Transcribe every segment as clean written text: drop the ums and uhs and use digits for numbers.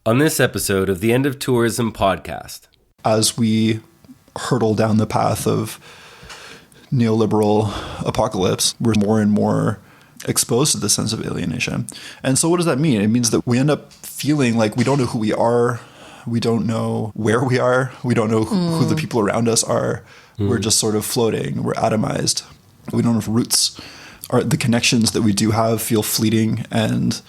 On this episode of the End of Tourism podcast. As we hurtle down the path of neoliberal apocalypse, we're more and more exposed to the sense of alienation. And so what does that mean? It means that we end up feeling like we don't know who we are. We don't know where we are. We don't know who the people around us are. We're just sort of floating. We're atomized. We don't have roots. The connections that we do have feel fleeting and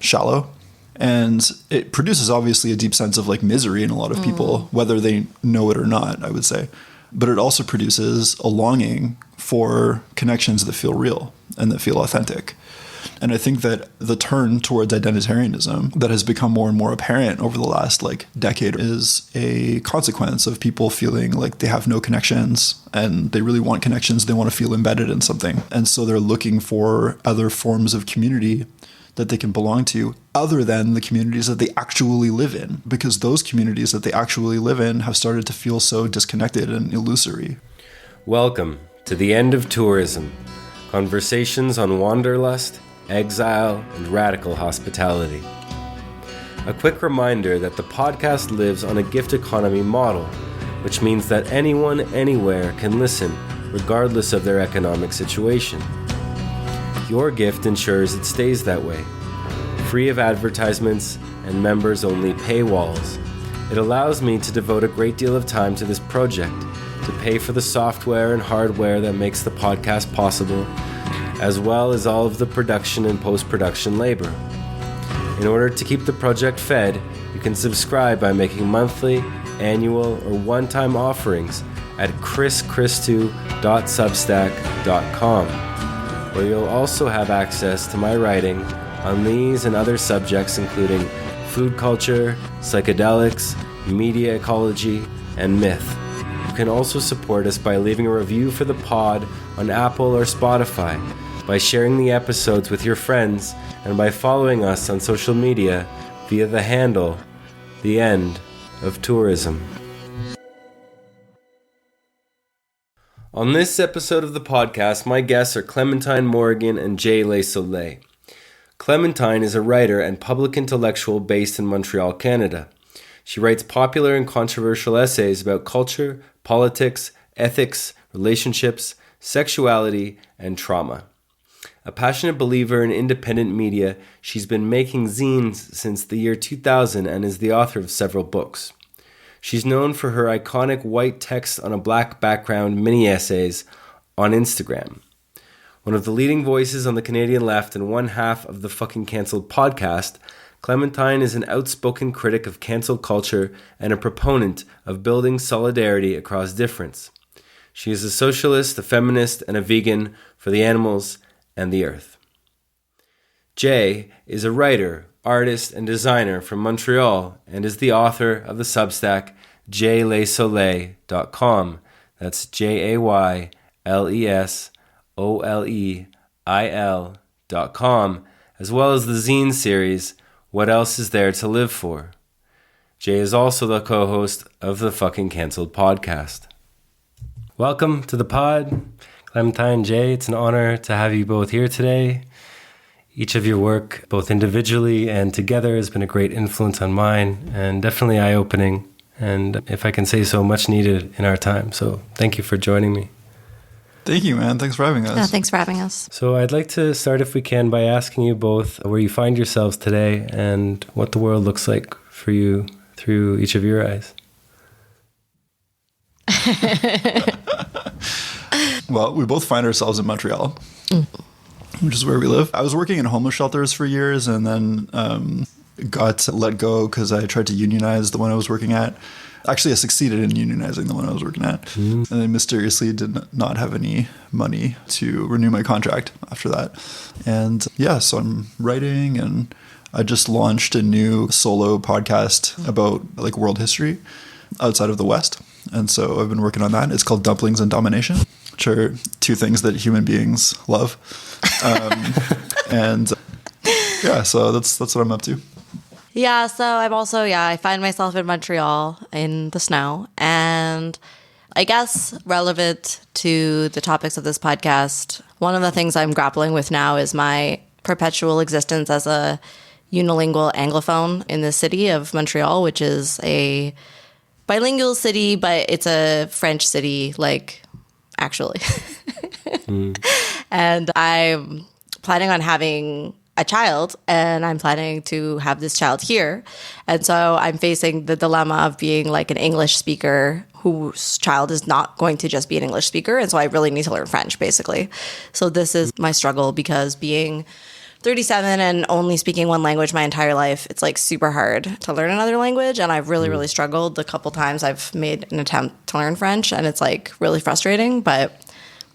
shallow. And it produces obviously a deep sense of like misery in a lot of people, whether they know it or not, I would say. But it also produces a longing for connections that feel real and that feel authentic. And I think that the turn towards identitarianism that has become more and more apparent over the last decade is a consequence of people feeling like they have no connections and they really want connections. They want to feel embedded in something. And so they're looking for other forms of community that they can belong to other than the communities that they actually live in, because those communities that they actually live in have started to feel so disconnected and illusory. Welcome to the End of Tourism. Conversations on wanderlust, exile, and radical hospitality. A quick reminder that the podcast lives on a gift economy model, which means that anyone, anywhere can listen, regardless of their economic situation. Your gift ensures it stays that way, free of advertisements and members-only paywalls. It allows me to devote a great deal of time to this project, to pay for the software and hardware that makes the podcast possible, as well as all of the production and post-production labor. In order to keep the project fed, you can subscribe by making monthly, annual, or one-time offerings at chrischristu.substack.com, where you'll also have access to my writing on these and other subjects including food culture, psychedelics, media ecology, and myth. You can also support us by leaving a review for the pod on Apple or Spotify, by sharing the episodes with your friends, and by following us on social media via the handle, The End of Tourism. On this episode of the podcast, my guests are Clementine, Morrigan, and Jay LeSoleil. Clementine is a writer and public intellectual based in Montreal, Canada. She writes popular and controversial essays about culture, politics, ethics, relationships, sexuality, and trauma. A passionate believer in independent media, she's been making zines since the year 2000 and is the author of several books. She's known for her iconic white text on a black background mini-essays on Instagram. One of the leading voices on the Canadian left and one half of the Fucking Cancelled podcast, Clementine is an outspoken critic of cancel culture and a proponent of building solidarity across difference. She is a socialist, a feminist, and a vegan for the animals and the earth. Jay is a writer, artist, and designer from Montreal and is the author of the Substack JayLeSoleil.com. That's JayLeSoleil.com, as well as the zine series What Else Is There to Live For? Jay is also the co-host of the Fucking Cancelled podcast. Welcome to the pod, Clementine and Jay. It's an honor to have you both here today. Each of your work, both individually and together, has been a great influence on mine and definitely eye-opening, and if I can say so, much needed in our time. So thank you for joining me. Thank you, man. Thanks for having us. Yeah, thanks for having us. So I'd like to start, if we can, by asking you both where you find yourselves today and what the world looks like for you through each of your eyes. Well, we both find ourselves in Montreal. Which is where we live. I was working in homeless shelters for years and then got let go because I tried to unionize the one I was working at. Actually, I succeeded in unionizing the one I was working at. And then mysteriously did not have any money to renew my contract after that. And yeah, so I'm writing, and I just launched a new solo podcast about world history outside of the West. And so I've been working on that. It's called Dumplings and Domination, which are two things that human beings love. And yeah, so that's what I'm up to. Yeah, so I'm also, I find myself in Montreal in the snow. And I guess relevant to the topics of this podcast, one of the things I'm grappling with now is my perpetual existence as a unilingual Anglophone in the city of Montreal, which is a bilingual city, but it's a French city, like, actually. And I'm planning on having a child, and I'm planning to have this child here. And so I'm facing the dilemma of being like an English speaker whose child is not going to just be an English speaker. And so I really need to learn French, basically. So this is my struggle, because being 37 and only speaking one language my entire life, it's like super hard to learn another language. And I've really, really struggled the couple times I've made an attempt to learn French, and it's like really frustrating. But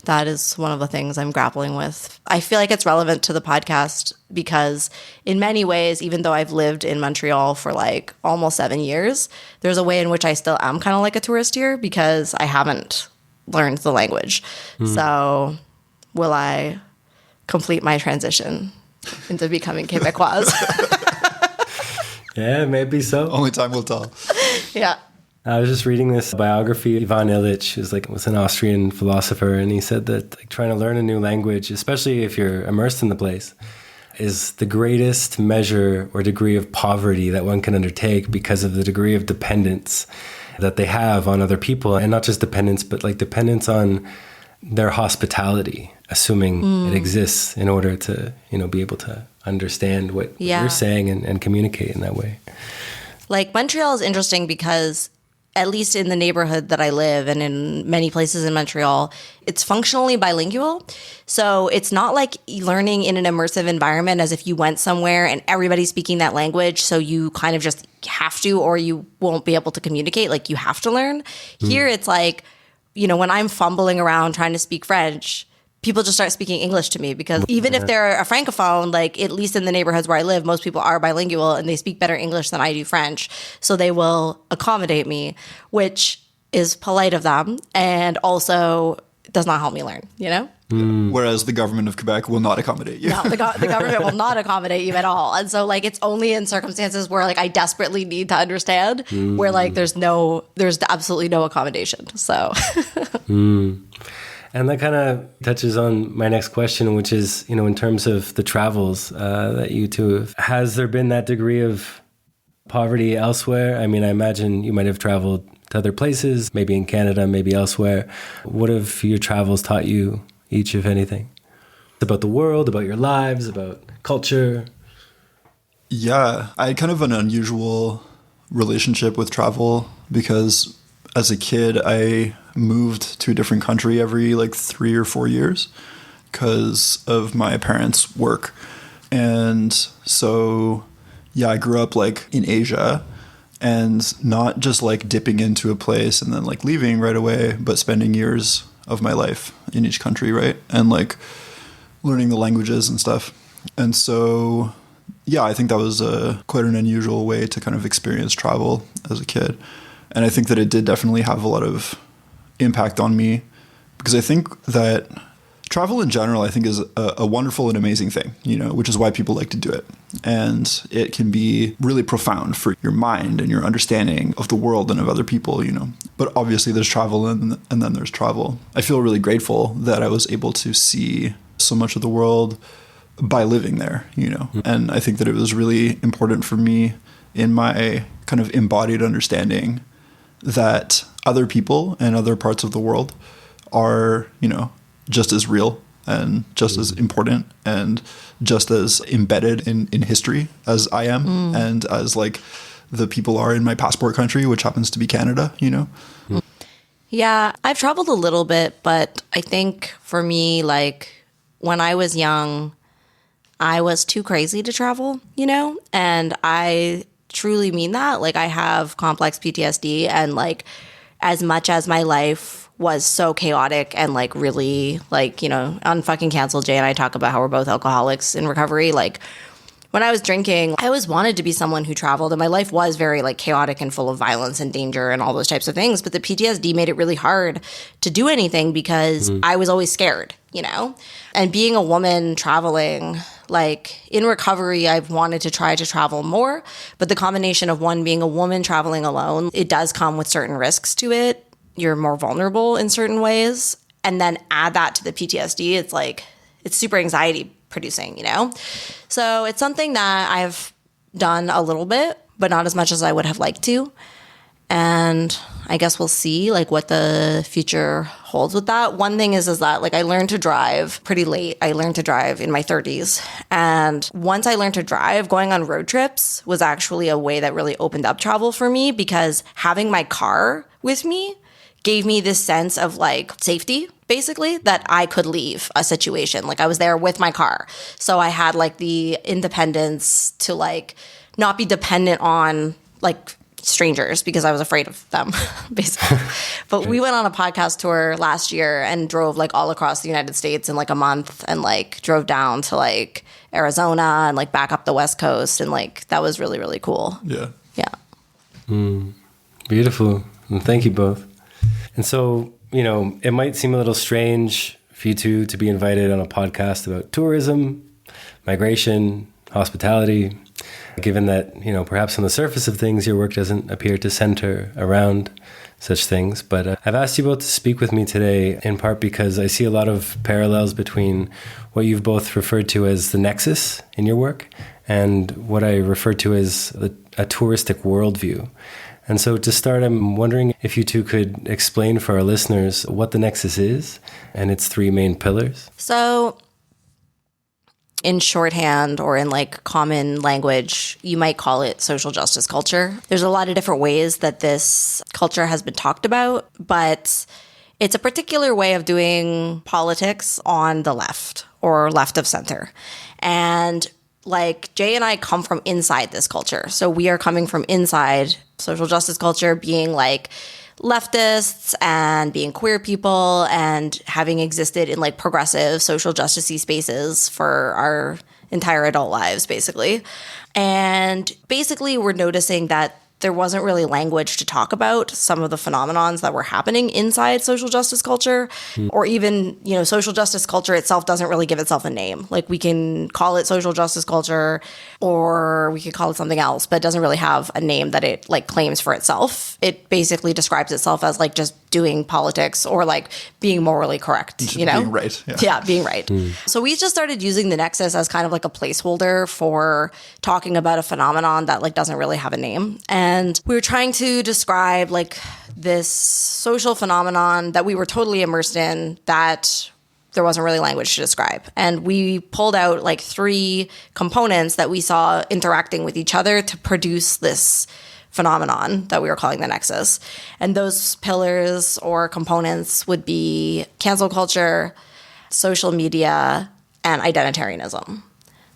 that is one of the things I'm grappling with. I feel like it's relevant to the podcast because in many ways, even though I've lived in Montreal for like almost 7 years, there's a way in which I still am kind of like a tourist here because I haven't learned the language. So will I complete my transition into becoming Quebecoise? Yeah, maybe so. Only time will tell. Yeah. I was just reading this biography. Ivan Illich was an Austrian philosopher, and he said that like, trying to learn a new language, especially if you're immersed in the place, is the greatest measure or degree of poverty that one can undertake because of the degree of dependence that they have on other people. And not just dependence, but like dependence on their hospitality, assuming it exists in order to, be able to understand what you're saying and communicate in that way. Like Montreal is interesting because at least in the neighborhood that I live and in many places in Montreal, it's functionally bilingual. So it's not like learning in an immersive environment as if you went somewhere and everybody's speaking that language. So you kind of just have to, or you won't be able to communicate. Like you have to learn. Here it's like, when I'm fumbling around trying to speak French, people just start speaking English to me because even if they're a francophone, like at least in the neighborhoods where I live, most people are bilingual and they speak better English than I do French. So they will accommodate me, which is polite of them and also does not help me learn, Whereas the government of Quebec will not accommodate you. No, the government will not accommodate you at all. And so like it's only in circumstances where like I desperately need to understand where like there's absolutely no accommodation. So And that kind of touches on my next question, which is, in terms of the travels that you two have, has there been that degree of poverty elsewhere? I mean, I imagine you might have traveled to other places, maybe in Canada, maybe elsewhere. What have your travels taught you, each, if anything? About the world, about your lives, about culture? Yeah, I had kind of an unusual relationship with travel because as a kid, I moved to a different country every 3 or 4 years because of my parents' work. And so, I grew up in Asia and not just dipping into a place and then leaving right away, but spending years of my life in each country, right? And learning the languages and stuff. And so, I think that was quite an unusual way to kind of experience travel as a kid. And I think that it did definitely have a lot of impact on me because I think that travel in general, I think is a wonderful and amazing thing, which is why people like to do it. And it can be really profound for your mind and your understanding of the world and of other people, But obviously there's travel and then there's travel. I feel really grateful that I was able to see so much of the world by living there, And I think that it was really important for me in my kind of embodied understanding that other people and other parts of the world are, just as real and just as important and just as embedded in history as I am and as the people are in my passport country, which happens to be Canada, Yeah, I've traveled a little bit, but I think for me, when I was young, I was too crazy to travel, and I truly mean that. I have complex PTSD and as much as my life was so chaotic and really on fucking Cancel, Jay and I talk about how we're both alcoholics in recovery. When I was drinking, I always wanted to be someone who traveled and my life was very chaotic and full of violence and danger and all those types of things. But the PTSD made it really hard to do anything because I was always scared, and being a woman traveling, in recovery, I've wanted to try to travel more, but the combination of one being a woman traveling alone, it does come with certain risks to it. You're more vulnerable in certain ways. And then add that to the PTSD, it's super anxiety producing, So it's something that I've done a little bit, but not as much as I would have liked to. And I guess we'll see like what the future holds with that. One thing is that like I learned to drive pretty late. I learned to drive in my 30s. And once I learned to drive, going on road trips was actually a way that really opened up travel for me, because having my car with me gave me this sense of like safety, basically, that I could leave a situation. Like I was there with my car. So I had like the independence to like not be dependent on like strangers because I was afraid of them, basically. But we went on a podcast tour last year and drove like all across the United States in like a month, and like drove down to like Arizona and like back up the West Coast. And like that was really, really cool. Yeah. Yeah. Beautiful. And thank you both. And so, you know, it might seem a little strange for you two to be invited on a podcast about tourism, migration, hospitality, given that, you know, perhaps on the surface of things, your work doesn't appear to center around such things. But I've asked you both to speak with me today, in part because I see a lot of parallels between what you've both referred to as the Nexus in your work and what I refer to as a touristic worldview. And so to start, I'm wondering if you two could explain for our listeners what the Nexus is and its three main pillars. So in shorthand or in like common language, you might call it social justice culture. There's a lot of different ways that this culture has been talked about, but it's a particular way of doing politics on the left or left of center. And like Jay and I come from inside this culture. So we are coming from inside social justice culture, being like leftists and being queer people and having existed in like progressive social justice-y spaces for our entire adult lives, basically. And basically we're noticing that there wasn't really language to talk about some of the phenomenons that were happening inside social justice culture, or even, you know, social justice culture itself doesn't really give itself a name. Like we can call it social justice culture or we could call it something else, but it doesn't really have a name that it like claims for itself. It basically describes itself as like just doing politics or like being morally correct, you know? Being right. Yeah, being right. So we just started using the Nexus as kind of like a placeholder for talking about a phenomenon that like doesn't really have a name. And we were trying to describe like this social phenomenon that we were totally immersed in that there wasn't really language to describe. And we pulled out like three components that we saw interacting with each other to produce this phenomenon that we were calling the Nexus. And those pillars or components would be cancel culture, social media, and identitarianism.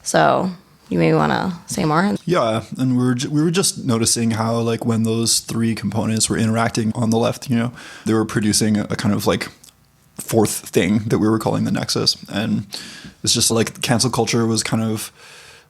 So you maybe want to say more? Yeah, and we were just noticing how like when those three components were interacting on the left, you know, they were producing a kind of like fourth thing that we were calling the Nexus. And it's just like cancel culture was kind of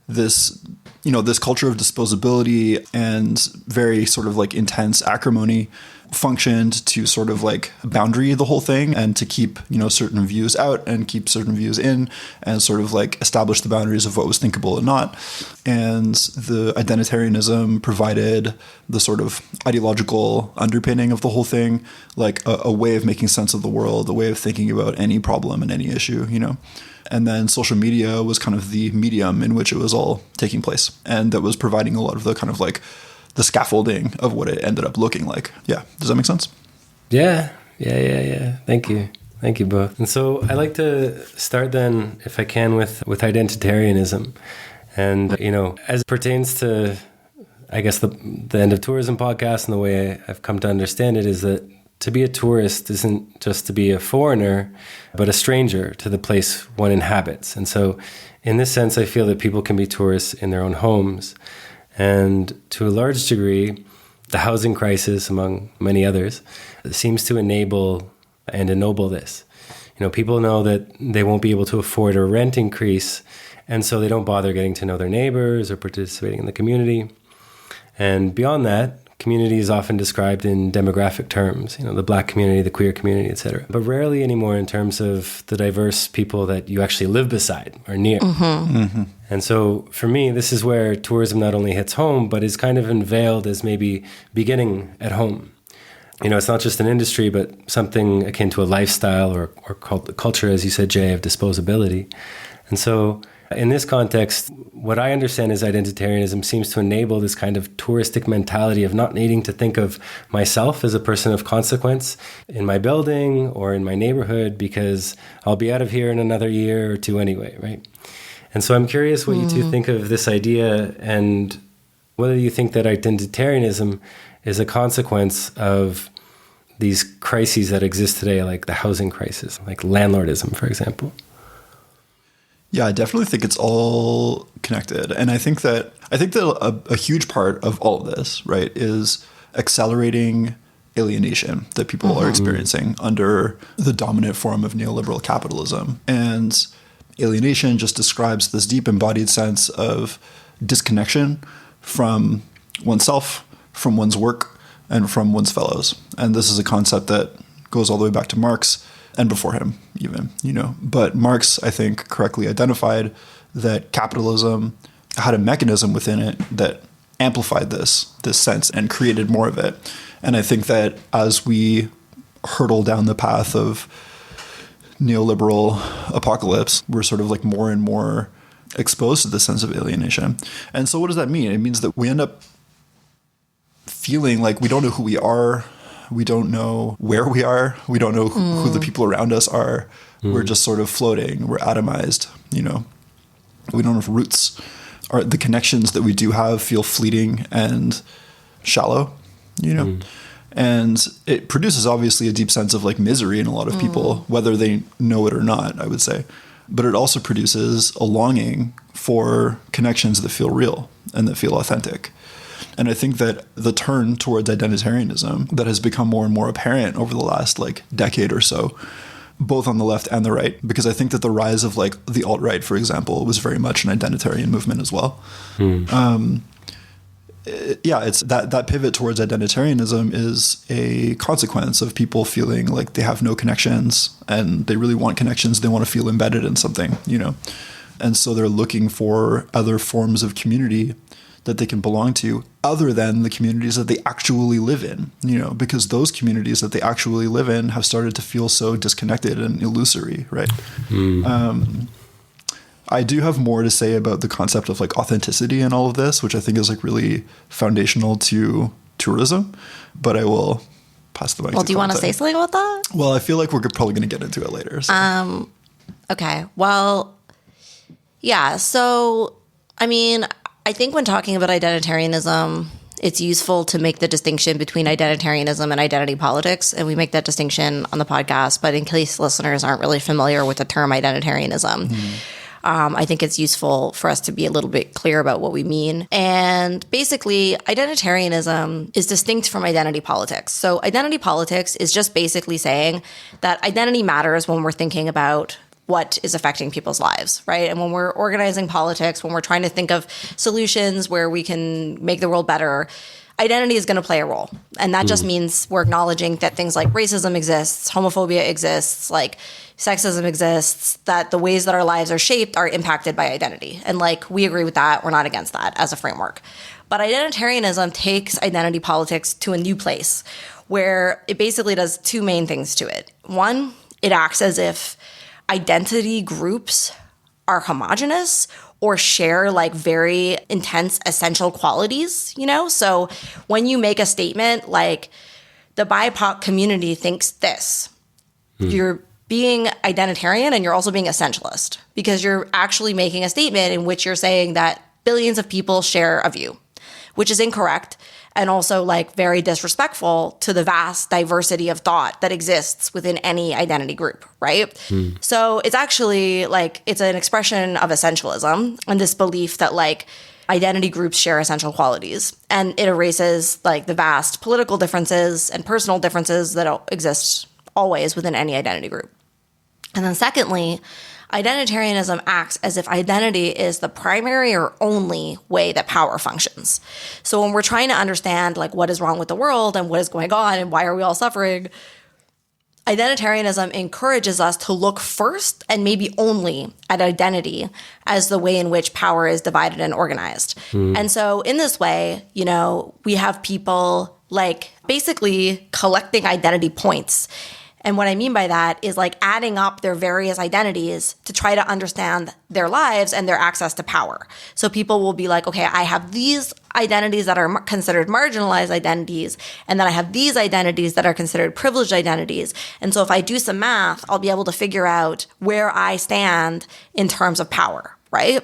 this, you know, this culture of disposability and very sort of like intense acrimony functioned to sort of like boundary the whole thing and to keep, you know, certain views out and keep certain views in and sort of like establish the boundaries of what was thinkable and not. And the identitarianism provided the sort of ideological underpinning of the whole thing, like a way of making sense of the world, a way of thinking about any problem and any issue, you know. And then social media was kind of the medium in which it was all taking place. And that was providing a lot of the kind of like the scaffolding of what it ended up looking like. Yeah. Does that make sense? Yeah. Thank you. Thank you both. And so I like to start then, if I can, with identitarianism. And, you know, as it pertains to, I guess, the End of Tourism podcast and the way I've come to understand it is that to be a tourist isn't just to be a foreigner, but a stranger to the place one inhabits. And so in this sense, I feel that people can be tourists in their own homes. And to a large degree, the housing crisis, among many others, seems to enable and ennoble this. You know, people know that they won't be able to afford a rent increase, and so they don't bother getting to know their neighbors or participating in the community. And beyond that, community is often described in demographic terms, you know, the Black community, the queer community, etc., but rarely anymore in terms of the diverse people that you actually live beside or near. And so for me, this is where tourism not only hits home, but is kind of unveiled as maybe beginning at home. You know, it's not just an industry, but something akin to a lifestyle or called the culture, as you said, Jay, of disposability. And so In this context, what I understand is identitarianism seems to enable this kind of touristic mentality of not needing to think of myself as a person of consequence in my building or in my neighborhood, because I'll be out of here in another year or two anyway, right? And so I'm curious what you two think of this idea, and whether you think that identitarianism is a consequence of these crises that exist today, like the housing crisis, like landlordism, for example. Yeah, I definitely think it's all connected. And I think that a huge part of all of this, right, is accelerating alienation that people are experiencing under the dominant form of neoliberal capitalism. And alienation just describes this deep embodied sense of disconnection from oneself, from one's work, and from one's fellows. And this is a concept that goes all the way back to Marx, and before him even, But Marx, I think, correctly identified that capitalism had a mechanism within it that amplified this sense and created more of it. And I think that as we hurtle down the path of neoliberal apocalypse, we're sort of like more and more exposed to the sense of alienation. And so what does that mean? It means that we end up feeling like we don't know who we are. We don't know where we are. We don't know who the people around us are. We're just sort of floating. We're atomized, We don't have roots. The connections that we do have feel fleeting and shallow, And it produces obviously a deep sense of like misery in a lot of people, whether they know it or not, I would say. But it also produces a longing for connections that feel real and that feel authentic. And I think that the turn towards identitarianism that has become more and more apparent over the last like decade or so, both on the left and the right, because I think that the rise of like the alt-right, for example, was very much an identitarian movement as well. It's that pivot towards identitarianism is a consequence of people feeling like they have no connections and they really want connections. They want to feel embedded in something, And so they're looking for other forms of community that they can belong to other than the communities that they actually live in, because those communities that they actually live in have started to feel so disconnected and illusory, right? I do have more to say about the concept of like authenticity and all of this, which I think is like really foundational to tourism, but I will pass the mic. Well, do you want to say something about that? Well, I feel like we're probably going to get into it later. So. Okay. Well, yeah. So, I mean, I think when talking about identitarianism, it's useful to make the distinction between identitarianism and identity politics. And we make that distinction on the podcast. But in case listeners aren't really familiar with the term identitarianism, I think it's useful for us to be a little bit clear about what we mean. And basically, identitarianism is distinct from identity politics. So identity politics is just basically saying that identity matters when we're thinking about what is affecting people's lives, right? And when we're organizing politics, when we're trying to think of solutions where we can make the world better, identity is going to play a role. And that just means we're acknowledging that things like racism exists, homophobia exists, like sexism exists, that the ways that our lives are shaped are impacted by identity. And like, we agree with that. We're not against that as a framework. But identitarianism takes identity politics to a new place where it basically does two main things to it. One, it acts as if identity groups are homogenous or share like very intense essential qualities, So when you make a statement like the BIPOC community thinks this, you're being identitarian and you're also being essentialist because you're actually making a statement in which you're saying that billions of people share a view, which is incorrect and also like very disrespectful to the vast diversity of thought that exists within any identity group, right? So it's actually like, it's an expression of essentialism and this belief that like identity groups share essential qualities. And it erases like the vast political differences and personal differences that exist always within any identity group. And then secondly, identitarianism acts as if identity is the primary or only way that power functions. So when we're trying to understand like what is wrong with the world and what is going on and why are we all suffering, identitarianism encourages us to look first and maybe only at identity as the way in which power is divided and organized. And so in this way, we have people like basically collecting identity points And what I mean by that is like adding up their various identities to try to understand their lives and their access to power. So people will be like, okay, I have these identities that are considered marginalized identities, and then I have these identities that are considered privileged identities. And so if I do some math, I'll be able to figure out where I stand in terms of power. Right?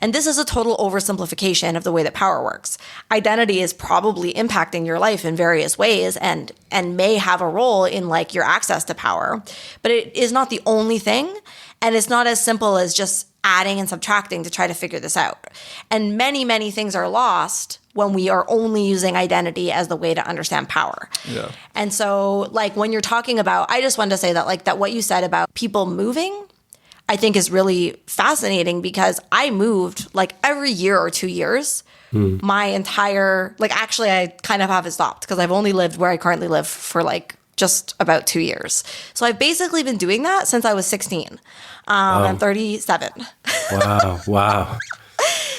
And this is a total oversimplification of the way that power works. Identity is probably impacting your life in various ways and may have a role in like your access to power, but it is not the only thing. And it's not as simple as just adding and subtracting to try to figure this out. And many, many things are lost when we are only using identity as the way to understand power. Yeah. And so like when you're talking about, I just wanted to say that like that what you said about people moving, I think is really fascinating because I moved like every year or 2 years. My entire, like actually I kind of have it stopped because I've only lived where I currently live for like just about 2 years. So I've basically been doing that since I was 16. I'm 37. Wow.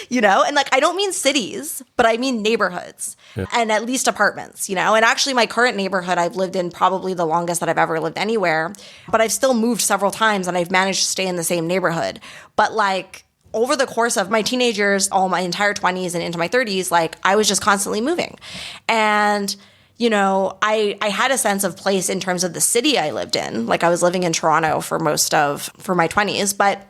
You know, and like I don't mean cities, but I mean neighborhoods and at least apartments, you know. And actually my current neighborhood I've lived in probably the longest that I've ever lived anywhere, but I've still moved several times and I've managed to stay in the same neighborhood. But like over the course of my teenage years, all my entire 20s and into my 30s, like I was just constantly moving. And you know, I had a sense of place in terms of the city I lived in. Like I was living in Toronto for my 20s, but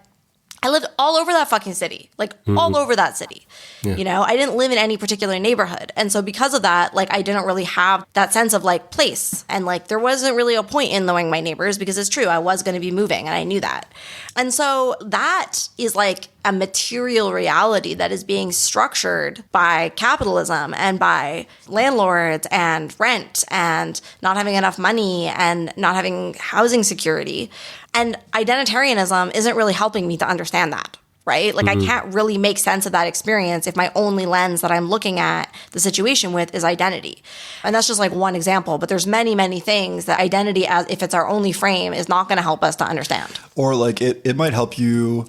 I lived all over that fucking city, like all over that city. Yeah. You know, I didn't live in any particular neighborhood. And so because of that, like I didn't really have that sense of like place. And like there wasn't really a point in knowing my neighbors because it's true, I was going to be moving and I knew that. And so that is like a material reality that is being structured by capitalism and by landlords and rent and not having enough money and not having housing security. And identitarianism isn't really helping me to understand that, right? Like I can't really make sense of that experience if my only lens that I'm looking at the situation with is identity. And that's just like one example, but there's many, many things that identity, as if it's our only frame, is not going to help us to understand. Or like it might help you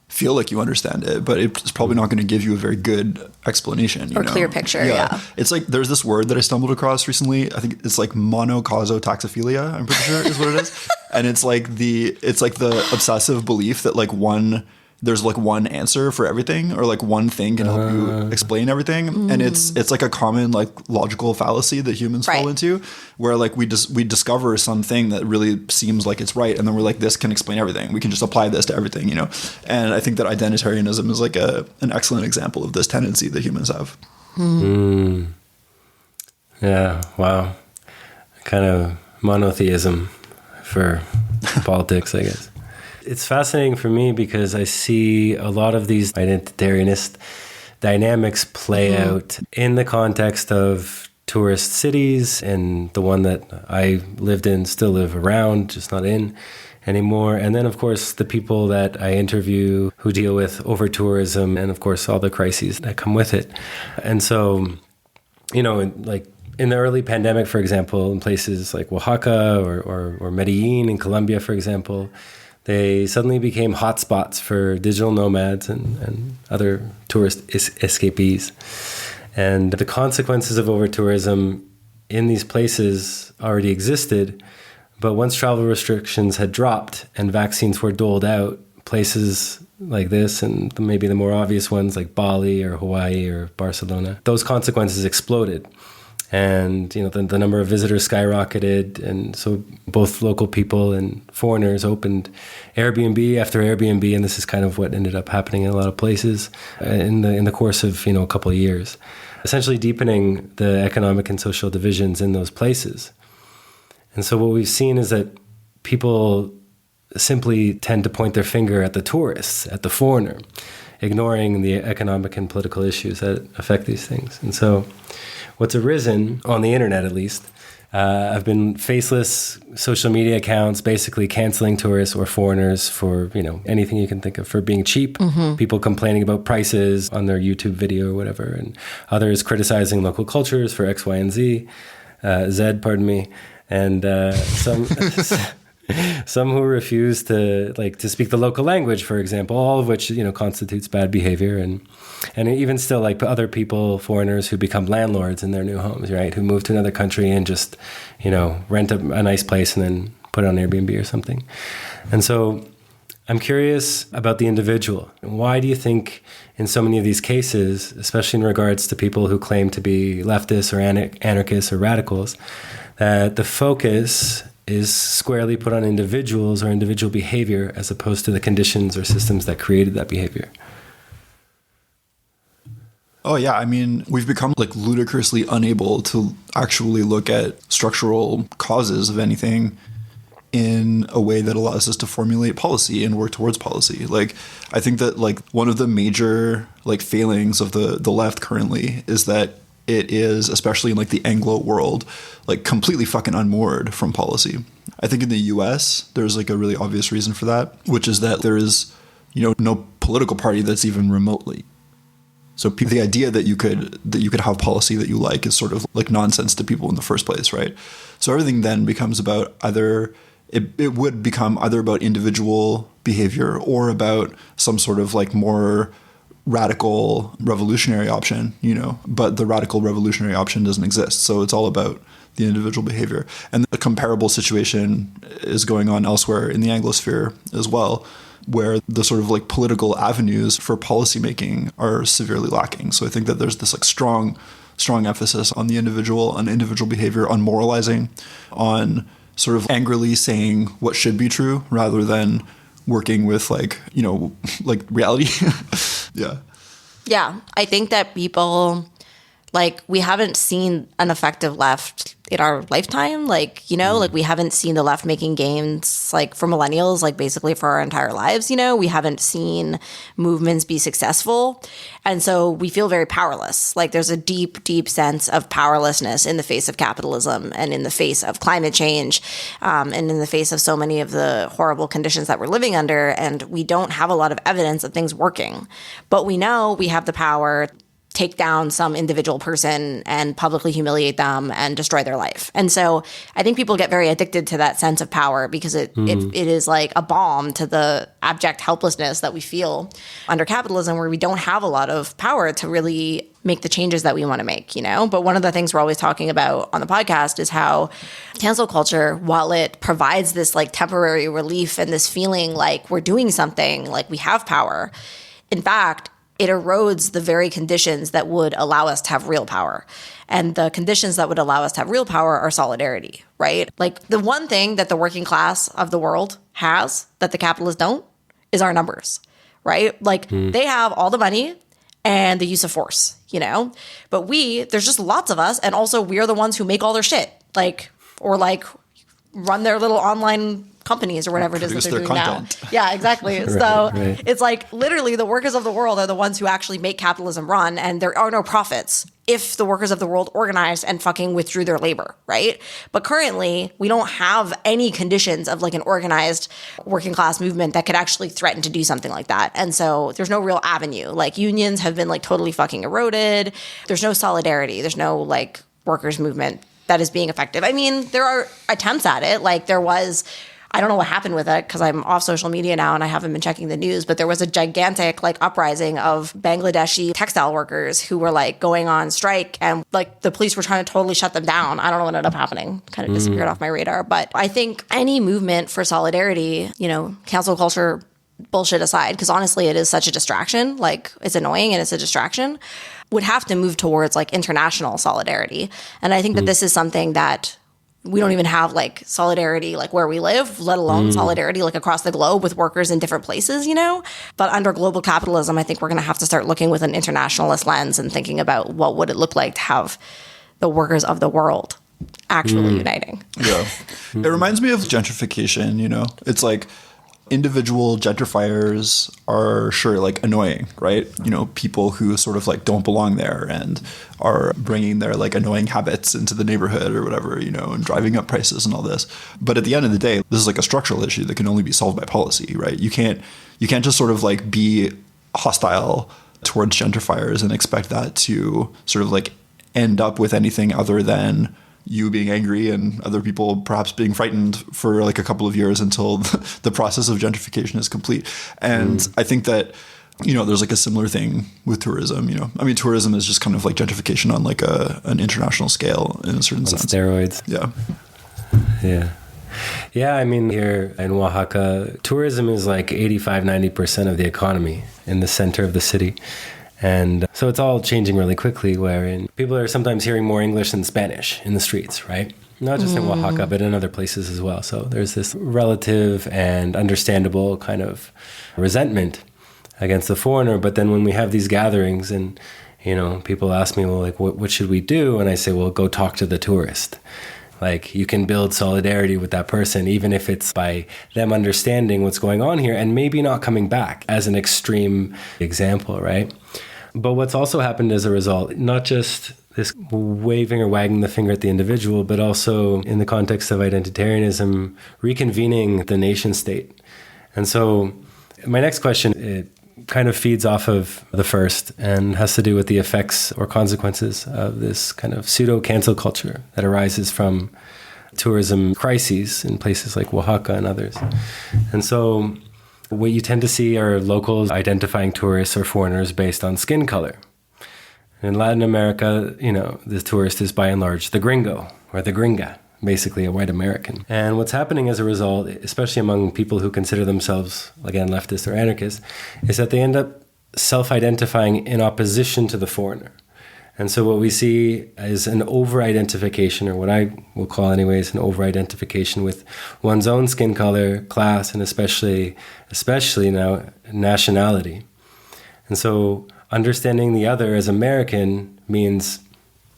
feel like you understand it, but it's probably not going to give you a very good explanation. Or clear picture, yeah. It's like there's this word that I stumbled across recently. I think it's like monocausotaxophilia, I'm pretty sure is what it is. And it's like the obsessive belief that like there's like one answer for everything, or like one thing can help you explain everything. And it's like a common like logical fallacy that humans fall into, where like we discover something that really seems like it's right, and then we're like, this can explain everything, we can just apply this to everything, you know. And I think that identitarianism is like an excellent example of this tendency that humans have. Yeah, wow. Kind of monotheism for politics, I guess. It's fascinating for me because I see a lot of these identitarianist dynamics play out in the context of tourist cities, and the one that I lived in, still live around, just not in anymore. And then, of course, the people that I interview who deal with over-tourism and, of course, all the crises that come with it. And so, you know, like in the early pandemic, for example, in places like Oaxaca or Medellin in Colombia, for example, they suddenly became hotspots for digital nomads and other tourist escapees. And the consequences of over-tourism in these places already existed, but once travel restrictions had dropped and vaccines were doled out, places like this, and maybe the more obvious ones like Bali or Hawaii or Barcelona, those consequences exploded. And, you know, the number of visitors skyrocketed. And so both local people and foreigners opened Airbnb after Airbnb. And this is kind of what ended up happening in a lot of places in the course of, you know, a couple of years, essentially deepening the economic and social divisions in those places. And so what we've seen is that people simply tend to point their finger at the tourists, at the foreigner, ignoring the economic and political issues that affect these things. And so what's arisen, on the internet at least, have been faceless social media accounts basically canceling tourists or foreigners for, you know, anything you can think of, for being cheap. People complaining about prices on their YouTube video or whatever, and others criticizing local cultures for X, Y, and Z, and some who refuse to speak the local language, for example, all of which, you know, constitutes bad behavior. And even still, like other people, foreigners who become landlords in their new homes, right? Who move to another country and just, you know, rent a nice place and then put it on Airbnb or something. And so I'm curious about the individual. Why do you think in so many of these cases, especially in regards to people who claim to be leftists or anarchists or radicals, that the focus is squarely put on individuals or individual behavior as opposed to the conditions or systems that created that behavior? Oh, yeah. I mean, we've become like ludicrously unable to actually look at structural causes of anything in a way that allows us to formulate policy and work towards policy. Like, I think that like one of the major like failings of the left currently is that it is, especially in like the Anglo world, like completely fucking unmoored from policy. I think in the US, there's like a really obvious reason for that, which is that there is, no political party that's even remotely. So the idea that you could have policy that you like is sort of like nonsense to people in the first place, right? So everything then becomes about it would become either about individual behavior or about some sort of like more radical revolutionary option, but the radical revolutionary option doesn't exist. So it's all about the individual behavior. And a comparable situation is going on elsewhere in the Anglosphere as well, where the sort of like political avenues for policymaking are severely lacking. So I think that there's this like strong emphasis on the individual, on individual behavior, on moralizing, on sort of angrily saying what should be true rather than working with like, like reality. Yeah. Yeah. I think that people, like, we haven't seen an effective left in our lifetime. Like, like we haven't seen the left making gains like for millennials, like basically for our entire lives. We haven't seen movements be successful. And so we feel very powerless. Like there's a deep, deep sense of powerlessness in the face of capitalism and in the face of climate change, and in the face of so many of the horrible conditions that we're living under. And we don't have a lot of evidence of things working, but we know we have the power take down some individual person and publicly humiliate them and destroy their life. And so I think people get very addicted to that sense of power because it is like a balm to the abject helplessness that we feel under capitalism, where we don't have a lot of power to really make the changes that we want to make, But one of the things we're always talking about on the podcast is how cancel culture, while it provides this like temporary relief and this feeling like we're doing something, like we have power, in fact, it erodes the very conditions that would allow us to have real power. And the conditions that would allow us to have real power are solidarity, right? Like the one thing that the working class of the world has that the capitalists don't is our numbers, right? Like they have all the money and the use of force, But there's just lots of us, and also we're the ones who make all their shit, or run their little online companies or whatever it is that they're doing content. now. Yeah, exactly. Right. It's like literally the workers of the world are the ones who actually make capitalism run, and there are no profits if the workers of the world organized and fucking withdrew their labor, right? But currently, we don't have any conditions of like an organized working class movement that could actually threaten to do something like that. And so there's no real avenue. Like unions have been like totally fucking eroded. There's no solidarity. There's no like workers movement that is being effective. I mean, there are attempts at it. Like there was, I don't know what happened with it because I'm off social media now and I haven't been checking the news, but there was a gigantic like uprising of Bangladeshi textile workers who were like going on strike, and like the police were trying to totally shut them down. I don't know what ended up happening. Kind of disappeared off my radar. But I think any movement for solidarity, cancel culture bullshit aside, because honestly it is such a distraction, like it's annoying and it's a distraction, would have to move towards like international solidarity. And I think that this is something that we don't even have like solidarity like where we live, let alone solidarity like across the globe with workers in different places, But under global capitalism, I think we're going to have to start looking with an internationalist lens and thinking about what would it look like to have the workers of the world actually uniting. Yeah. It reminds me of gentrification, It's like individual gentrifiers are sure like annoying, right? People who sort of like don't belong there and are bringing their like annoying habits into the neighborhood or whatever, and driving up prices and all this. But at the end of the day, this is like a structural issue that can only be solved by policy, right? You can't just sort of like be hostile towards gentrifiers and expect that to sort of like end up with anything other than you being angry and other people perhaps being frightened for like a couple of years until the process of gentrification is complete. And I think that, there's like a similar thing with tourism, I mean, tourism is just kind of like gentrification on like an international scale in a certain sense. Steroids. Yeah. Yeah. Yeah, I mean, here in Oaxaca, tourism is like 85-90% of the economy in the center of the city. And so it's all changing really quickly, wherein people are sometimes hearing more English than Spanish in the streets, right? Not just in Oaxaca, but in other places as well. So there's this relative and understandable kind of resentment against the foreigner. But then when we have these gatherings and, people ask me, well, like, what should we do? And I say, well, go talk to the tourist. Like, you can build solidarity with that person, even if it's by them understanding what's going on here and maybe not coming back, as an extreme example, right? But what's also happened as a result, not just this waving or wagging the finger at the individual, but also in the context of identitarianism, reconvening the nation state. And so my next question, it kind of feeds off of the first and has to do with the effects or consequences of this kind of pseudo-cancel culture that arises from tourism crises in places like Oaxaca and others. And so what you tend to see are locals identifying tourists or foreigners based on skin color. In Latin America, the tourist is by and large the gringo or the gringa, basically a white American. And what's happening as a result, especially among people who consider themselves, again, leftist or anarchist, is that they end up self-identifying in opposition to the foreigner. And so what we see is an over-identification, or what I will call anyways, an over-identification with one's own skin color, class, and especially now, nationality. And so understanding the other as American means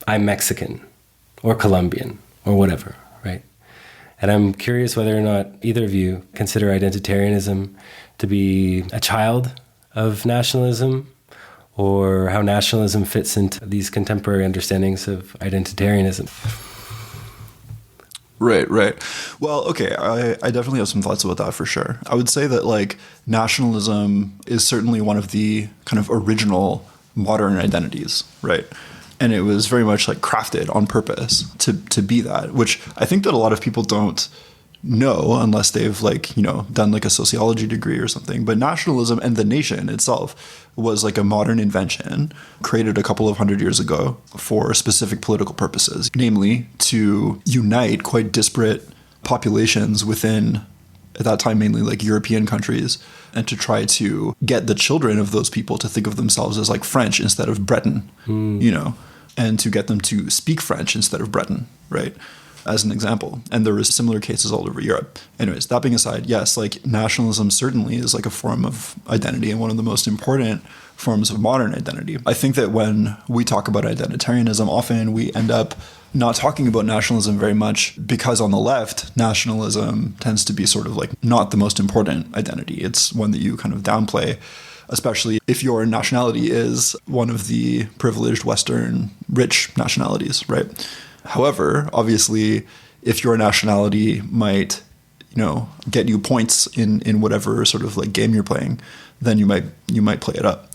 I'm Mexican or Colombian or whatever, right? And I'm curious whether or not either of you consider identitarianism to be a child of nationalism, or how nationalism fits into these contemporary understandings of identitarianism. Right. Well, okay, I definitely have some thoughts about that for sure. I would say that, like, nationalism is certainly one of the kind of original modern identities, right? And it was very much like crafted on purpose to be that, which I think that a lot of people don't know unless they've done like a sociology degree or something. But nationalism and the nation itself was like a modern invention created a couple of hundred years ago for specific political purposes, namely to unite quite disparate populations within, at that time, mainly like European countries, and to try to get the children of those people to think of themselves as like French instead of Breton, and to get them to speak French instead of Breton, right? As an example. And there is similar cases all over Europe. Anyways, that being aside, yes, like nationalism certainly is like a form of identity and one of the most important forms of modern identity. I think that when we talk about identitarianism, often we end up not talking about nationalism very much because on the left, nationalism tends to be sort of like not the most important identity. It's one that you kind of downplay, especially if your nationality is one of the privileged Western rich nationalities, right? However, obviously, if your nationality might, get you points in whatever sort of like game you're playing, then you might play it up.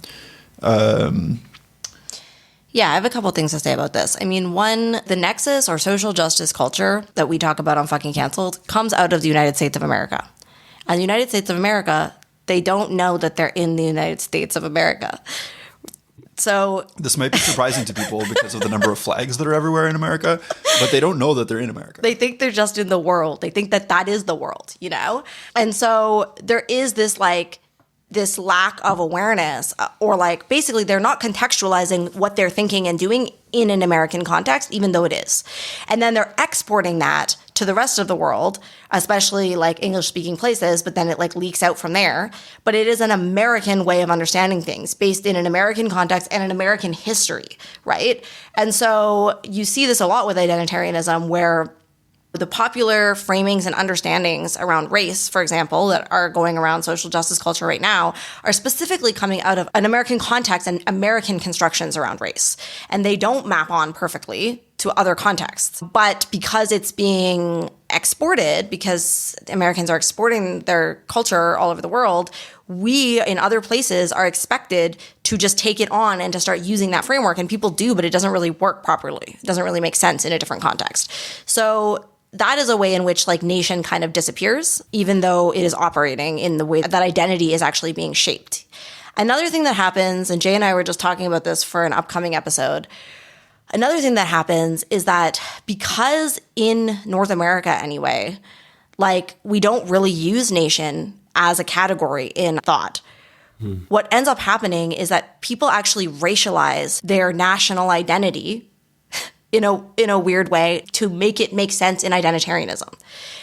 Yeah, I have a couple things to say about this. I mean, one, the Nexus or social justice culture that we talk about on Fucking Canceled comes out of the United States of America. And the United States of America, they don't know that they're in the United States of America. So this might be surprising to people because of the number of flags that are everywhere in America, but they don't know that they're in America. They think they're just in the world. They think that is the world, And so there is this this lack of awareness, or like basically they're not contextualizing what they're thinking and doing in an American context, even though it is. And then they're exporting that to the rest of the world, especially like English speaking places, but then it like leaks out from there. But it is an American way of understanding things based in an American context and an American history, right? And so you see this a lot with identitarianism, where the popular framings and understandings around race, for example, that are going around social justice culture right now are specifically coming out of an American context and American constructions around race. And they don't map on perfectly to other contexts. But because it's being exported, because Americans are exporting their culture all over the world, we in other places are expected to just take it on and to start using that framework. And people do, but it doesn't really work properly. It doesn't really make sense in a different context. So that is a way in which like nation kind of disappears, even though it is operating in the way that identity is actually being shaped. Another thing that happens, and Jay and I were just talking about this for an upcoming episode, another thing that happens is that because in North America anyway, like we don't really use nation as a category in thought. What ends up happening is that people actually racialize their national identity in a weird way to make it make sense in identitarianism.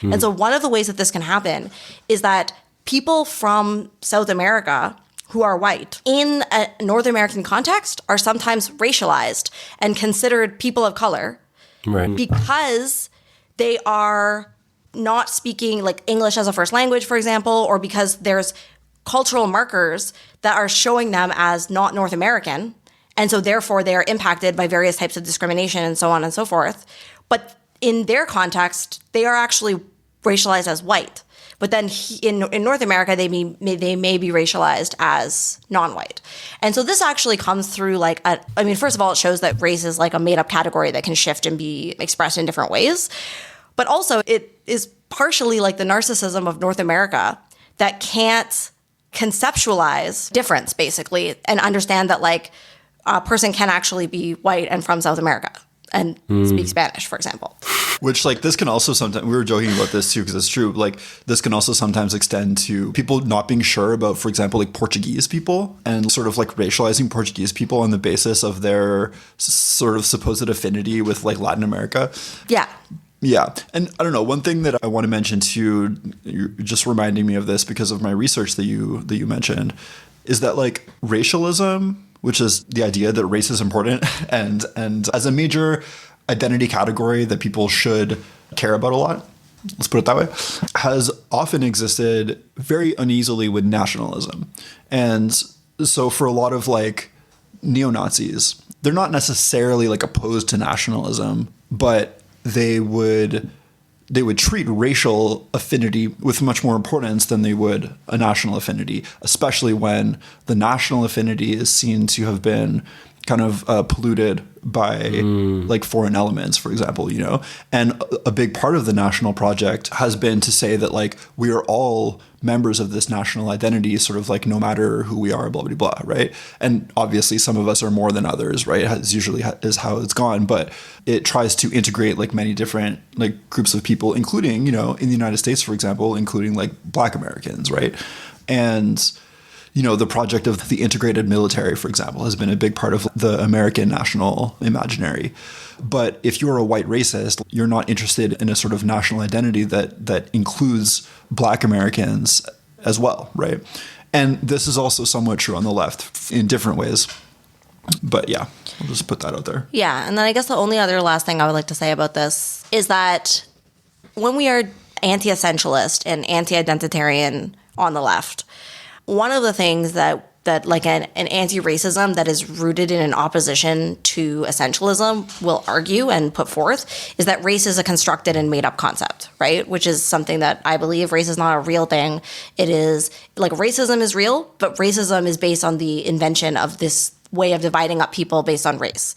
And so one of the ways that this can happen is that people from South America who are white in a North American context are sometimes racialized and considered people of color because they are not speaking like English as a first language, for example, or because there's cultural markers that are showing them as not North American. And so therefore they are impacted by various types of discrimination and so on and so forth. But in their context, they are actually racialized as white. But then in North America, they may be racialized as non-white. And so this actually comes through first of all, it shows that race is like a made-up category that can shift and be expressed in different ways. But also it is partially like the narcissism of North America that can't conceptualize difference, basically, and understand that like a person can actually be white and from South America and speak Spanish, for example. Which, like, this can also sometimes, we were joking about this too, because it's true, like, this can also sometimes extend to people not being sure about, for example, like Portuguese people and sort of like racializing Portuguese people on the basis of their sort of supposed affinity with like Latin America. Yeah. Yeah. And I don't know, one thing that I want to mention too, you're just reminding me of this because of my research that you mentioned, is that like racialism, which is the idea that race is important and as a major identity category that people should care about a lot, let's put it that way, has often existed very uneasily with nationalism. And so for a lot of like neo-Nazis, they're not necessarily like opposed to nationalism, but they would treat racial affinity with much more importance than they would a national affinity, especially when the national affinity is seen to have been kind of polluted by like foreign elements, for example, you know. And a big part of the national project has been to say that like we are all members of this national identity, sort of like no matter who we are, blah, blah, blah, right? And obviously some of us are more than others, right? It's usually is how it's gone, but it tries to integrate like many different like groups of people, including, you know, in the United States, for example, including like Black Americans, right? And you know, the project of the integrated military, for example, has been a big part of the American national imaginary. But if you're a white racist, you're not interested in a sort of national identity that includes Black Americans as well, right? And this is also somewhat true on the left in different ways. But yeah, I'll just put that out there. Yeah, and then I guess the only other last thing I would like to say about this is that when we are anti-essentialist and anti-identitarian on the left, one of the things that like an anti-racism that is rooted in an opposition to essentialism will argue and put forth is that race is a constructed and made up concept, right? Which is something that I believe race is not a real thing. It is like racism is real, but racism is based on the invention of this way of dividing up people based on race.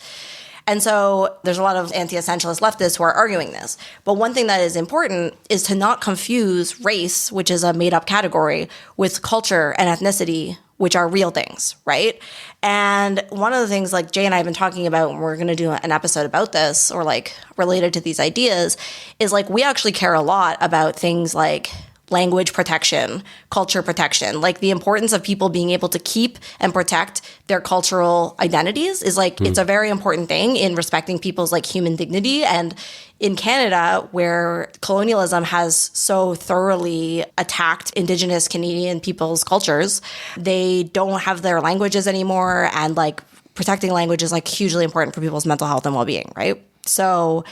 And so there's a lot of anti-essentialist leftists who are arguing this. But one thing that is important is to not confuse race, which is a made-up category, with culture and ethnicity, which are real things, right? And one of the things like Jay and I have been talking about, and we're going to do an episode about this, or like related to these ideas, is like we actually care a lot about things like language protection, culture protection, like the importance of people being able to keep and protect their cultural identities is like, it's a very important thing in respecting people's like human dignity. And in Canada, where colonialism has so thoroughly attacked Indigenous Canadian people's cultures, they don't have their languages anymore. And like protecting language is like hugely important for people's mental health and well-being, right? So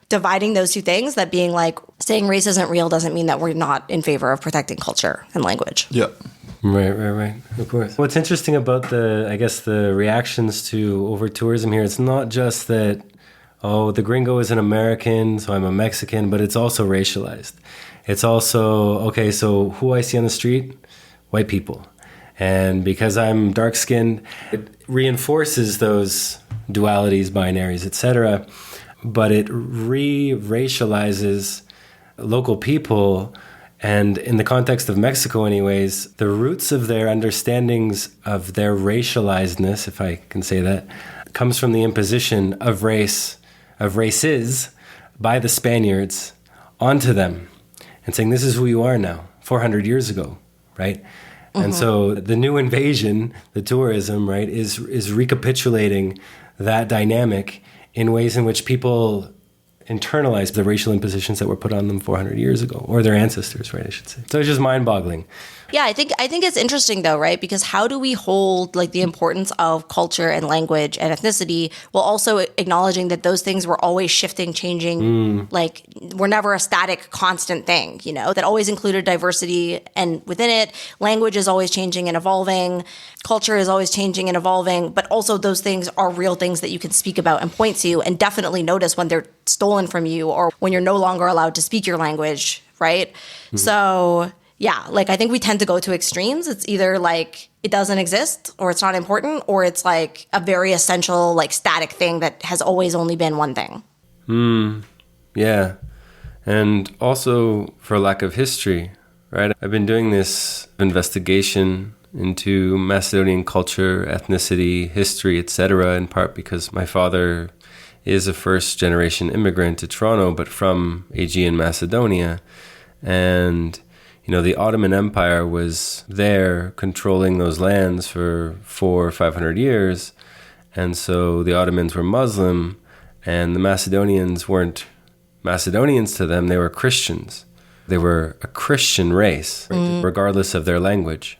dividing those two things, that being like saying race isn't real doesn't mean that we're not in favor of protecting culture and language. Yeah. Right. Of course. What's interesting about the reactions to over-tourism here, it's not just that, oh, the gringo is an American, so I'm a Mexican, but it's also racialized. It's also, okay, so who I see on the street? White people. And because I'm dark-skinned, it reinforces those dualities, binaries, etc., but it re-racializes local people. And in the context of Mexico anyways, the roots of their understandings of their racializedness, if I can say that, comes from the imposition of races by the Spaniards onto them. and saying, this is who you are now, 400 years ago, right? And so the new invasion, the tourism, right, is recapitulating that dynamic in ways in which people internalize the racial impositions that were put on them 400 years ago, or their ancestors, right, I should say. So it's just mind-boggling. Yeah, I think it's interesting though, right? Because how do we hold like the importance of culture and language and ethnicity while also acknowledging that those things were always shifting, changing, like we're never a static, constant thing, you know, that always included diversity, and within it, language is always changing and evolving, culture is always changing and evolving, but also those things are real things that you can speak about and point to and definitely notice when they're stolen from you or when you're no longer allowed to speak your language, right? So yeah, like I think we tend to go to extremes. It's either like it doesn't exist or it's not important, or it's like a very essential, like static thing that has always only been one thing. Yeah. And also for lack of history, right? I've been doing this investigation into Macedonian culture, ethnicity, history, etc., in part because my father is a first-generation immigrant to Toronto, but from Aegean Macedonia. And you know, the Ottoman Empire was there controlling those lands for 400 or 500 years. And so the Ottomans were Muslim, and the Macedonians weren't Macedonians to them, they were Christians. They were a Christian race, regardless of their language.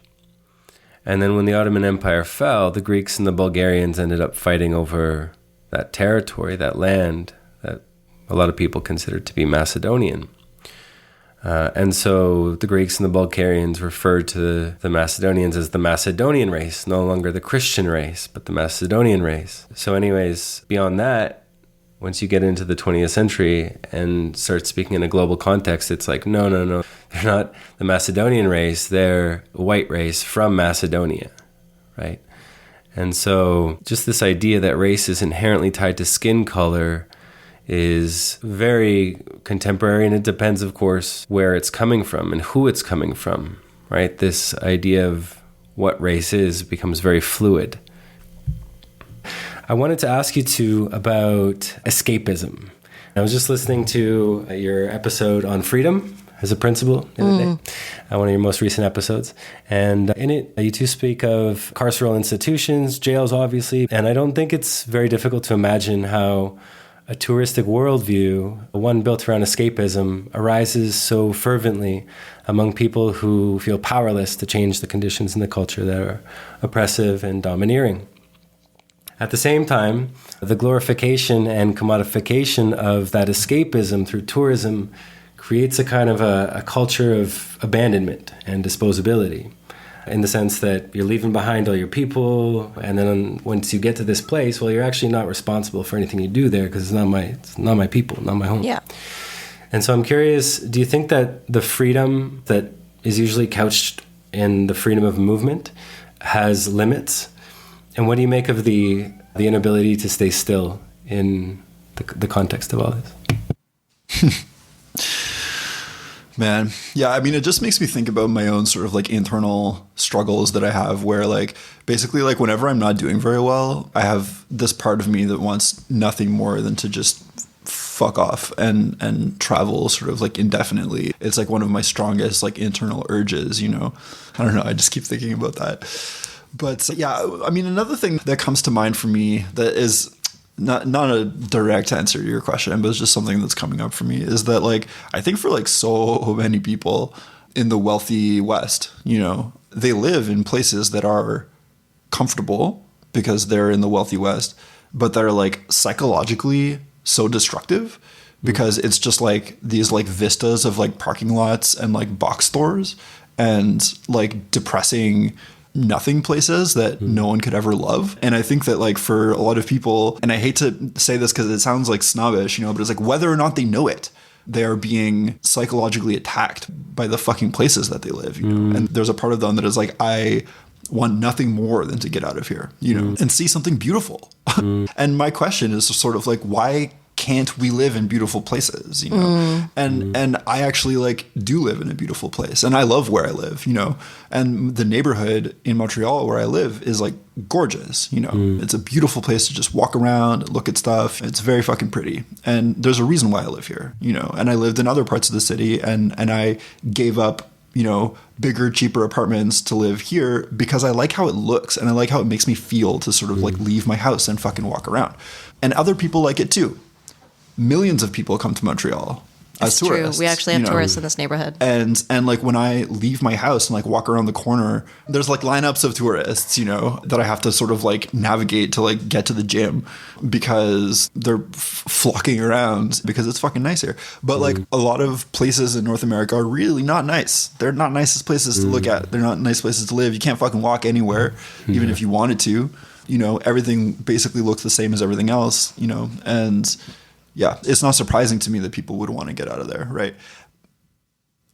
And then when the Ottoman Empire fell, the Greeks and the Bulgarians ended up fighting over that territory, that land that a lot of people considered to be Macedonian. And so the Greeks and the Bulgarians referred to the Macedonians as the Macedonian race, no longer the Christian race, but the Macedonian race. So anyways, beyond that, once you get into the 20th century and start speaking in a global context, it's like, no, they're not the Macedonian race, they're a white race from Macedonia, right? And so just this idea that race is inherently tied to skin color is very contemporary, and it depends, of course, where it's coming from and who it's coming from, right? This idea of what race is becomes very fluid. I wanted to ask you too about escapism. I was just listening to your episode on freedom as a principle the other day, one of your most recent episodes. And in it, you two speak of carceral institutions, jails, obviously. And I don't think it's very difficult to imagine how a touristic worldview, one built around escapism, arises so fervently among people who feel powerless to change the conditions in the culture that are oppressive and domineering. At the same time, the glorification and commodification of that escapism through tourism creates a kind of a culture of abandonment and disposability, in the sense that you're leaving behind all your people, and then once you get to this place, well, you're actually not responsible for anything you do there because it's not my people, not my home. Yeah. And so I'm curious, do you think that the freedom that is usually couched in the freedom of movement has limits? And what do you make of the inability to stay still in the context of all this? Man, yeah, I mean, it just makes me think about my own sort of like internal struggles that I have where like basically like whenever I'm not doing very well, I have this part of me that wants nothing more than to just fuck off and travel sort of like indefinitely. It's like one of my strongest like internal urges, you know. I don't know, I just keep thinking about that. But yeah, I mean, another thing that comes to mind for me that is not a direct answer to your question, but it's just something that's coming up for me, is that like I think for like so many people in the wealthy West, you know, they live in places that are comfortable because they're in the wealthy West, but they're like psychologically so destructive because it's just like these like vistas of like parking lots and like box stores and like depressing nothing places that no one could ever love. And I think that like for a lot of people, and I hate to say this because it sounds like snobbish, you know, but it's like whether or not they know it, they are being psychologically attacked by the fucking places that they live, you know? And there's a part of them that is like, I want nothing more than to get out of here, you know, and see something beautiful. And my question is sort of like, why can't we live in beautiful places, you know? And I actually like do live in a beautiful place, and I love where I live, you know? And the neighborhood in Montreal where I live is like gorgeous, you know? It's a beautiful place to just walk around, look at stuff. It's very fucking pretty. And there's a reason why I live here, you know? And I lived in other parts of the city, and I gave up, you know, bigger, cheaper apartments to live here because I like how it looks and I like how it makes me feel to sort of like leave my house and fucking walk around. And other people like it too. Millions of people come to Montreal as tourists. True. We actually have you know? tourists in this neighborhood. And like when I leave my house and like walk around the corner, there's like lineups of tourists, you know, that I have to sort of like navigate to like get to the gym because they're flocking around because it's fucking nice here. But like a lot of places in North America are really not nice. They're not nicest places to look at. They're not nice places to live. You can't fucking walk anywhere, even if you wanted to. You know, everything basically looks the same as everything else, you know, and yeah, it's not surprising to me that people would want to get out of there, right?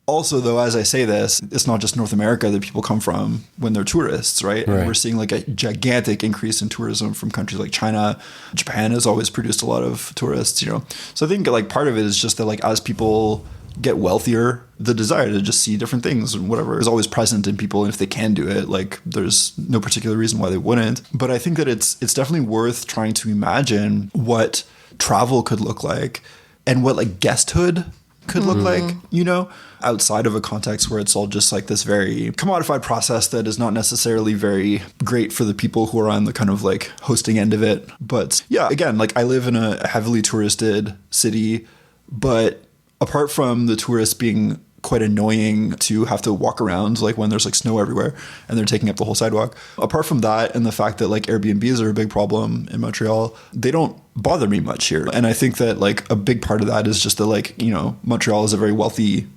Also, though, as I say this, it's not just North America that people come from when they're tourists, right? And we're seeing like a gigantic increase in tourism from countries like China. Japan has always produced a lot of tourists, you know? So I think like part of it is just that like as people get wealthier, the desire to just see different things and whatever is always present in people. And if they can do it, like there's no particular reason why they wouldn't. But I think that it's definitely worth trying to imagine what travel could look like and what like guesthood could look like, you know, outside of a context where it's all just like this very commodified process that is not necessarily very great for the people who are on the kind of like hosting end of it. But yeah, again, like I live in a heavily touristed city, but apart from the tourists being quite annoying to have to walk around like when there's like snow everywhere and they're taking up the whole sidewalk. Apart from that and the fact that like Airbnbs are a big problem in Montreal, they don't bother me much here. And I think that like a big part of that is just that like, you know, Montreal is a very wealthy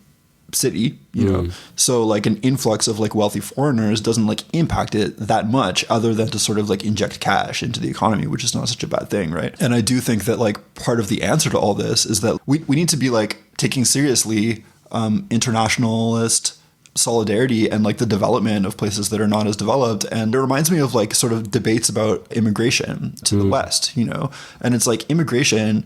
city, you know, so like an influx of like wealthy foreigners doesn't like impact it that much other than to sort of like inject cash into the economy, which is not such a bad thing, right? And I do think that like part of the answer to all this is that we need to be like taking seriously internationalist solidarity and like the development of places that are not as developed. And it reminds me of like sort of debates about immigration to the West, you know, and it's like immigration,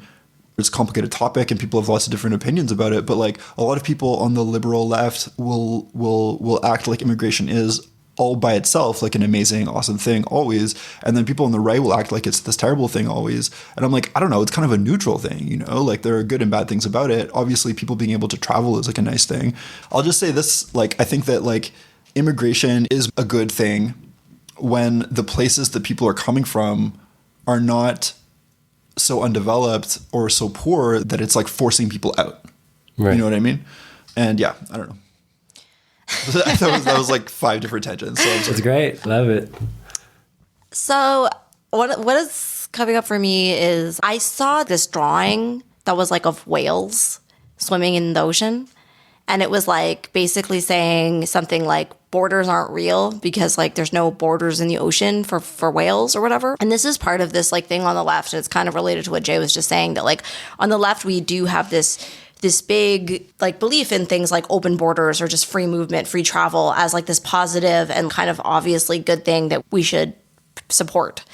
it's a complicated topic and people have lots of different opinions about it. But like a lot of people on the liberal left will act like immigration is all by itself like an amazing, awesome thing always. And then people on the right will act like it's this terrible thing always. And I'm like, I don't know, it's kind of a neutral thing, you know, like there are good and bad things about it. Obviously people being able to travel is like a nice thing. I'll just say this, like, I think that like immigration is a good thing when the places that people are coming from are not so undeveloped or so poor that it's like forcing people out. Right. You know what I mean? And yeah, I don't know. that was like 5 different tangents. So it's great. Love it. So what is coming up for me is I saw this drawing that was like of whales swimming in the ocean. And it was like basically saying something like borders aren't real because like there's no borders in the ocean for whales or whatever. And this is part of this like thing on the left. And it's kind of related to what Jay was just saying, that like on the left, we do have this big like belief in things like open borders or just free movement, free travel as like this positive and kind of obviously good thing that we should support.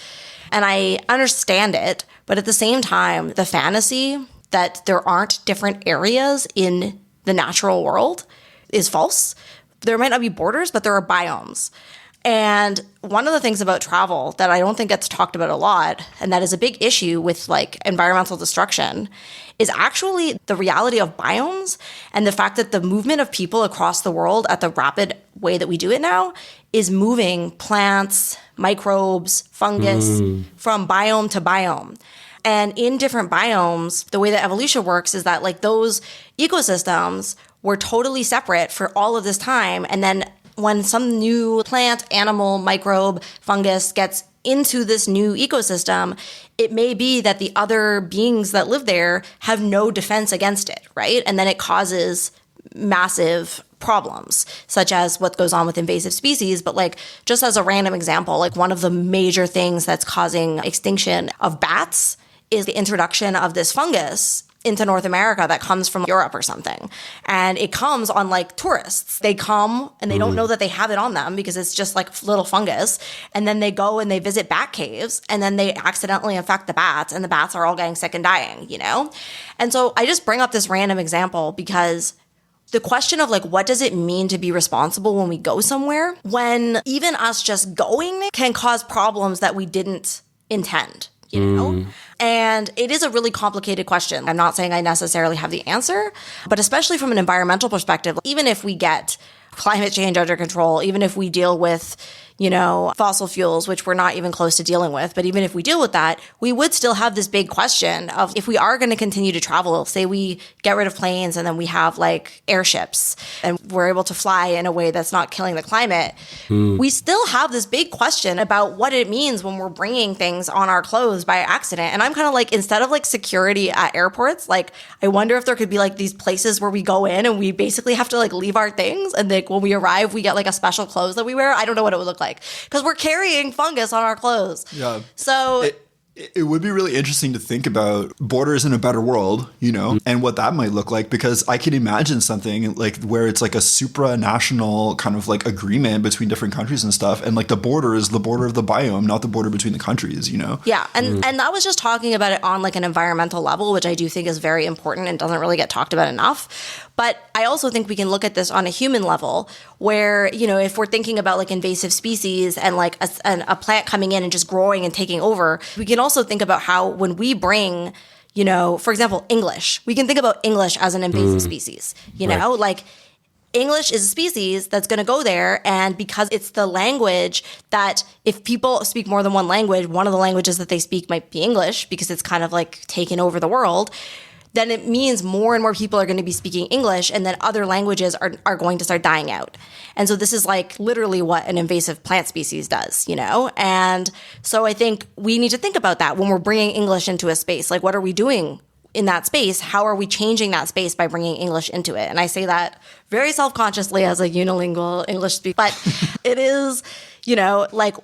And I understand it, but at the same time, the fantasy that there aren't different areas in the natural world is false. There might not be borders, but there are biomes. And one of the things about travel that I don't think gets talked about a lot, and that is a big issue with like environmental destruction, is actually the reality of biomes and the fact that the movement of people across the world at the rapid way that we do it now is moving plants, microbes, fungus from biome to biome. And in different biomes, the way that evolution works is that like those ecosystems were totally separate for all of this time. And then when some new plant, animal, microbe, fungus gets into this new ecosystem, it may be that the other beings that live there have no defense against it, right? And then it causes massive problems, such as what goes on with invasive species. But like, just as a random example, like one of the major things that's causing extinction of bats is the introduction of this fungus into North America that comes from Europe or something. And it comes on like tourists. They come and they don't know that they have it on them because it's just like little fungus. And then they go and they visit bat caves and then they accidentally infect the bats and the bats are all getting sick and dying, you know? And so I just bring up this random example because the question of like, what does it mean to be responsible when we go somewhere, when even us just going can cause problems that we didn't intend, you know? And it is a really complicated question. I'm not saying I necessarily have the answer, but especially from an environmental perspective, even if we get climate change under control, even if we deal with, you know, fossil fuels, which we're not even close to dealing with. But even if we deal with that, we would still have this big question of if we are going to continue to travel, say we get rid of planes and then we have like airships and we're able to fly in a way that's not killing the climate. We still have this big question about what it means when we're bringing things on our clothes by accident. And I'm kind of like, instead of like security at airports, like I wonder if there could be like these places where we go in and we basically have to like leave our things. And like when we arrive, we get like a special clothes that we wear. I don't know what it would look like because we're carrying fungus on our clothes. Yeah. So it would be really interesting to think about borders in a better world, you know, and what that might look like, because I can imagine something like where it's like a supranational kind of like agreement between different countries and stuff. And like the border is the border of the biome, not the border between the countries, you know? Yeah. And I was just talking about it on like an environmental level, which I do think is very important and doesn't really get talked about enough. But I also think we can look at this on a human level where, you know, if we're thinking about like invasive species and like a plant coming in and just growing and taking over, we can also think about how when we bring, you know, for example, English, we can think about English as an invasive species, you know, like English is a species that's going to go there. And because it's the language that if people speak more than one language, one of the languages that they speak might be English because it's kind of like taken over the world, then it means more and more people are going to be speaking English and then other languages are going to start dying out. And so this is like literally what an invasive plant species does, you know? And so I think we need to think about that when we're bringing English into a space. Like, what are we doing in that space? How are we changing that space by bringing English into it? And I say that very self-consciously as a unilingual English speaker, but it is, you know, like,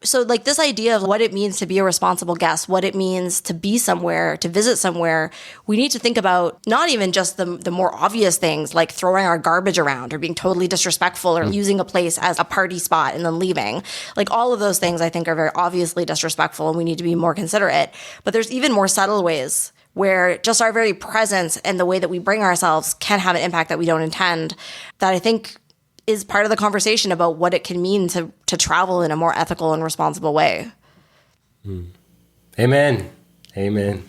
so like this idea of what it means to be a responsible guest, what it means to be somewhere, to visit somewhere, we need to think about not even just the more obvious things like throwing our garbage around or being totally disrespectful or using a place as a party spot and then leaving. Like all of those things I think are very obviously disrespectful and we need to be more considerate. But there's even more subtle ways where just our very presence and the way that we bring ourselves can have an impact that we don't intend, that I think is part of the conversation about what it can mean to travel in a more ethical and responsible way. Amen. Amen.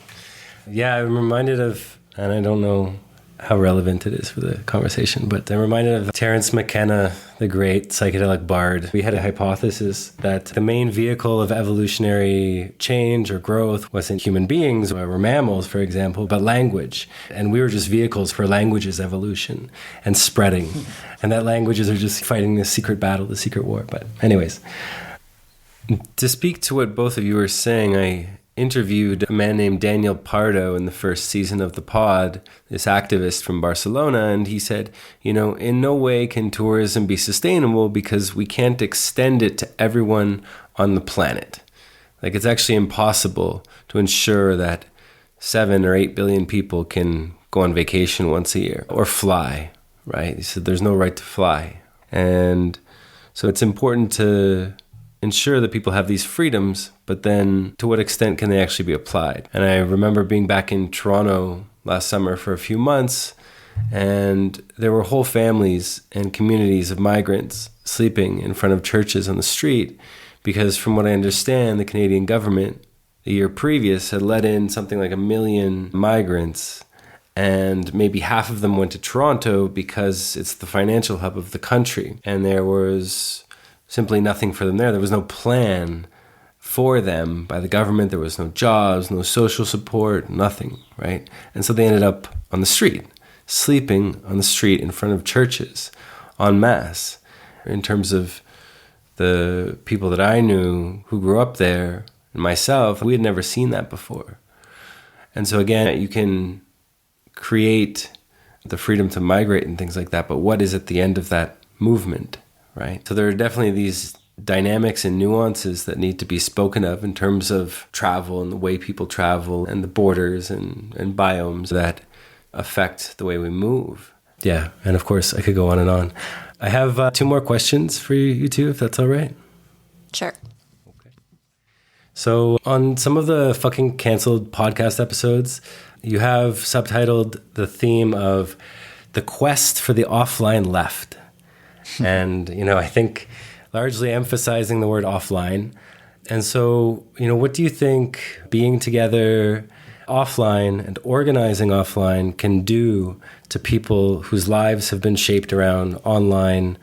Yeah, I'm reminded of, and I don't know how relevant it is for the conversation, but I'm reminded of Terence McKenna, the great psychedelic bard. We had a hypothesis that the main vehicle of evolutionary change or growth wasn't human beings or mammals, for example, but language. And we were just vehicles for language's evolution and spreading. And that languages are just fighting this secret battle, the secret war. But anyways, to speak to what both of you were saying, I interviewed a man named Daniel Pardo in the first season of the pod, this activist from Barcelona, and he said, you know, in no way can tourism be sustainable because we can't extend it to everyone on the planet. Like, it's actually impossible to ensure that 7 or 8 billion people can go on vacation once a year or fly, right? He said there's no right to fly. And so it's important to ensure that people have these freedoms, but then to what extent can they actually be applied? And I remember being back in Toronto last summer for a few months, and there were whole families and communities of migrants sleeping in front of churches on the street because, from what I understand, the Canadian government the year previous had let in something like 1 million migrants, and maybe half of them went to Toronto because it's the financial hub of the country, and there was simply nothing for them there. There was no plan for them by the government. There was no jobs, no social support, nothing, right? And so they ended up on the street, sleeping on the street in front of churches en masse. In terms of the people that I knew who grew up there, and myself, we had never seen that before. And so again, you can create the freedom to migrate and things like that, but what is at the end of that movement? Right. So there are definitely these dynamics and nuances that need to be spoken of in terms of travel and the way people travel and the borders and biomes that affect the way we move. Yeah, and of course, I could go on and on. I have 2 more questions for you two, if that's all right. Sure. Okay. So on some of the fucking canceled podcast episodes, you have subtitled the theme of the quest for the offline left. And, I think largely emphasizing the word offline. And so, what do you think being together offline and organizing offline can do to people whose lives have been shaped around online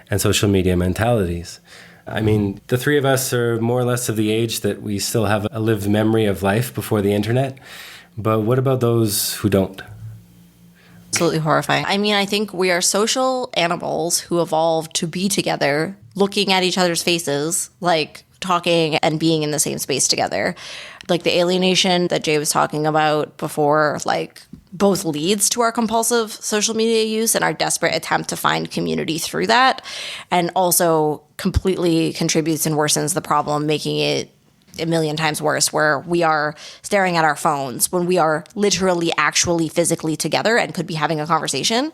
and social media mentalities? I mean, the 3 of us are more or less of the age that we still have a lived memory of life before the internet. But what about those who don't? Absolutely horrifying. I mean, I think we are social animals who evolved to be together, looking at each other's faces, like talking and being in the same space together. Like the alienation that Jay was talking about before, like both leads to our compulsive social media use and our desperate attempt to find community through that, and also completely contributes and worsens the problem, making it a million times worse, where we are staring at our phones when we are literally actually physically together and could be having a conversation.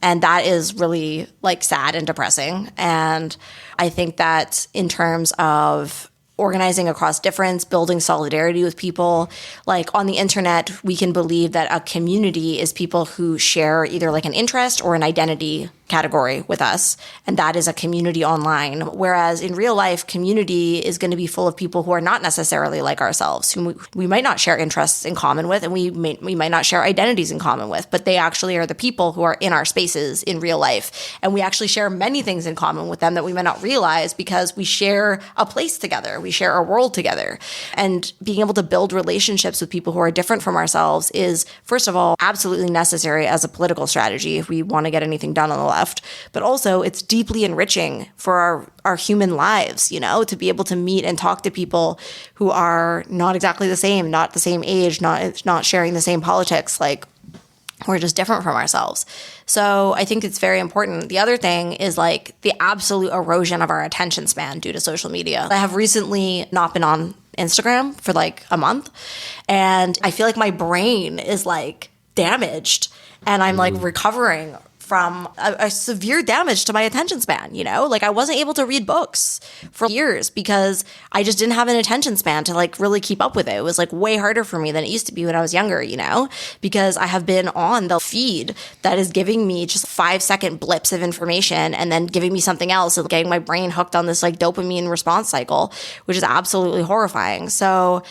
And that is really like sad and depressing. And I think that in terms of organizing across difference, building solidarity with people. Like on the internet, we can believe that a community is people who share either like an interest or an identity category with us, and that is a community online. Whereas in real life, community is going to be full of people who are not necessarily like ourselves, whom we might not share interests in common with, and we might not share identities in common with, but they actually are the people who are in our spaces in real life. And we actually share many things in common with them that we might not realize because we share a place together, we share a world together. And being able to build relationships with people who are different from ourselves is, first of all, absolutely necessary as a political strategy if we want to get anything done on the left. But also it's deeply enriching for our human lives, you know, to be able to meet and talk to people who are not exactly the same, not the same age, not sharing the same politics, like we're just different from ourselves. So I think it's very important. The other thing is like the absolute erosion of our attention span due to social media. I have recently not been on Instagram for like a month, and I feel like my brain is like damaged, and I'm like recovering from a severe damage to my attention span, you know? Like I wasn't able to read books for years because I just didn't have an attention span to like really keep up with it. It was like way harder for me than it used to be when I was younger, you know? Because I have been on the feed that is giving me just 5-second blips of information and then giving me something else and getting my brain hooked on this like dopamine response cycle, which is absolutely horrifying. So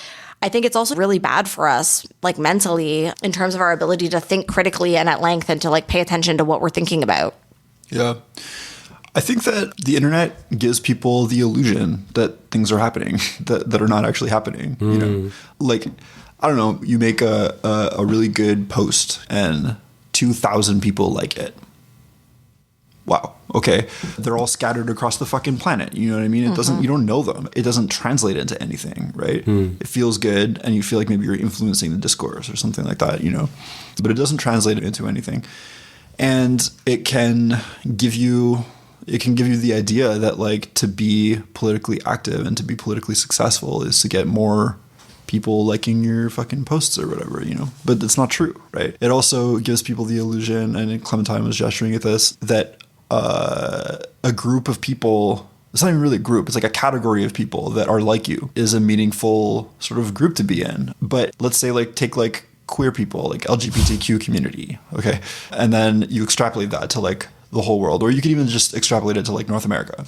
I think it's also really bad for us, like mentally, in terms of our ability to think critically and at length and to like pay attention to what we're thinking about. Yeah. I think that the internet gives people the illusion that things are happening that are not actually happening. You know, like, I don't know, you make a really good post and 2,000 people like it. Wow. Okay. They're all scattered across the fucking planet. You know what I mean? It doesn't, you don't know them. It doesn't translate into anything, right? It feels good and you feel like maybe you're influencing the discourse or something like that, you know, but it doesn't translate into anything. And it can give you the idea that like to be politically active and to be politically successful is to get more people liking your fucking posts or whatever, you know, but it's not true, right? It also gives people the illusion, and Clementine was gesturing at this, that a group of people, it's not even really a group, it's like a category of people that are like you is a meaningful sort of group to be in. But let's say like take like queer people, like LGBTQ community, okay? And then you extrapolate that to like the whole world, or you could even just extrapolate it to like North America.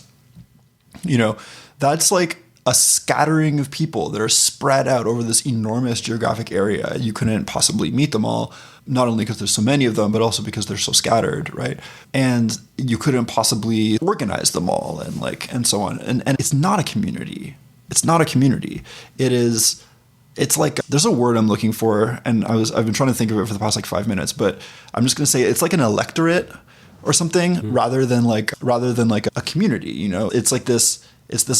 You know, that's like a scattering of people that are spread out over this enormous geographic area. You couldn't possibly meet them all, not only because there's so many of them, but also because they're so scattered, right? And you couldn't possibly organize them all and like, and so on. And it's not a community. It's not a community. It's like, there's a word I'm looking for, and I've been trying to think of it for the past like 5 minutes, but I'm just going to say it's like an electorate or something rather than like a community, you know? It's like this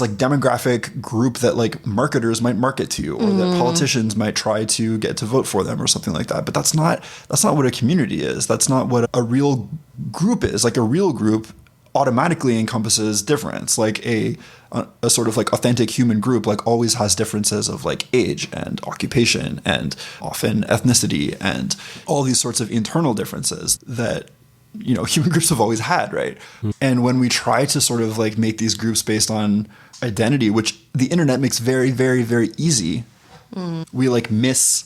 like demographic group that like marketers might market to, or that politicians might try to get to vote for them or something like that. But that's not what a community is. That's not what a real group is. Like a real group automatically encompasses difference. Like a sort of like authentic human group like always has differences of like age and occupation and often ethnicity and all these sorts of internal differences that, you know, human groups have always had, right? And when we try to sort of like make these groups based on identity, which the internet makes very, very, very easy, we like miss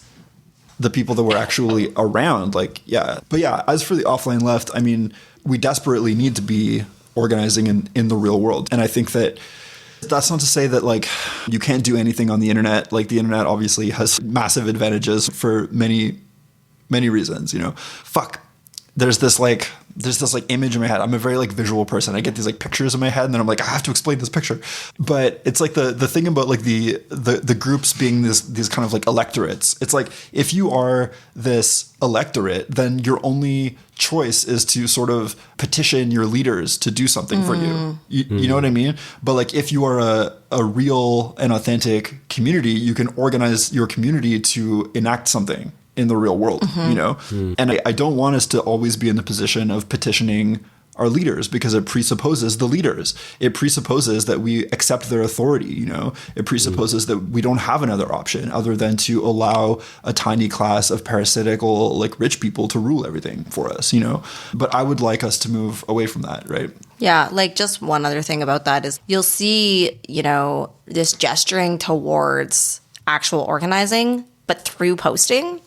the people that were actually around. Like, yeah. But yeah, as for the offline left, I mean, we desperately need to be organizing in the real world. And I think that that's not to say that like you can't do anything on the internet. Like the internet obviously has massive advantages for many, many reasons, you know. There's this image in my head. I'm a very like visual person. I get these like pictures in my head and then I'm like, I have to explain this picture. But it's like the thing about like the groups being these kind of like electorates. It's like if you are this electorate, then your only choice is to sort of petition your leaders to do something for you. You know what I mean? But like if you are a real and authentic community, you can organize your community to enact something in the real world, you know? And I don't want us to always be in the position of petitioning our leaders because it presupposes the leaders. It presupposes that we accept their authority, you know? It presupposes that we don't have another option other than to allow a tiny class of parasitical, like rich people to rule everything for us, you know? But I would like us to move away from that, right? Yeah, like just one other thing about that is you'll see, you know, this gesturing towards actual organizing, but through posting,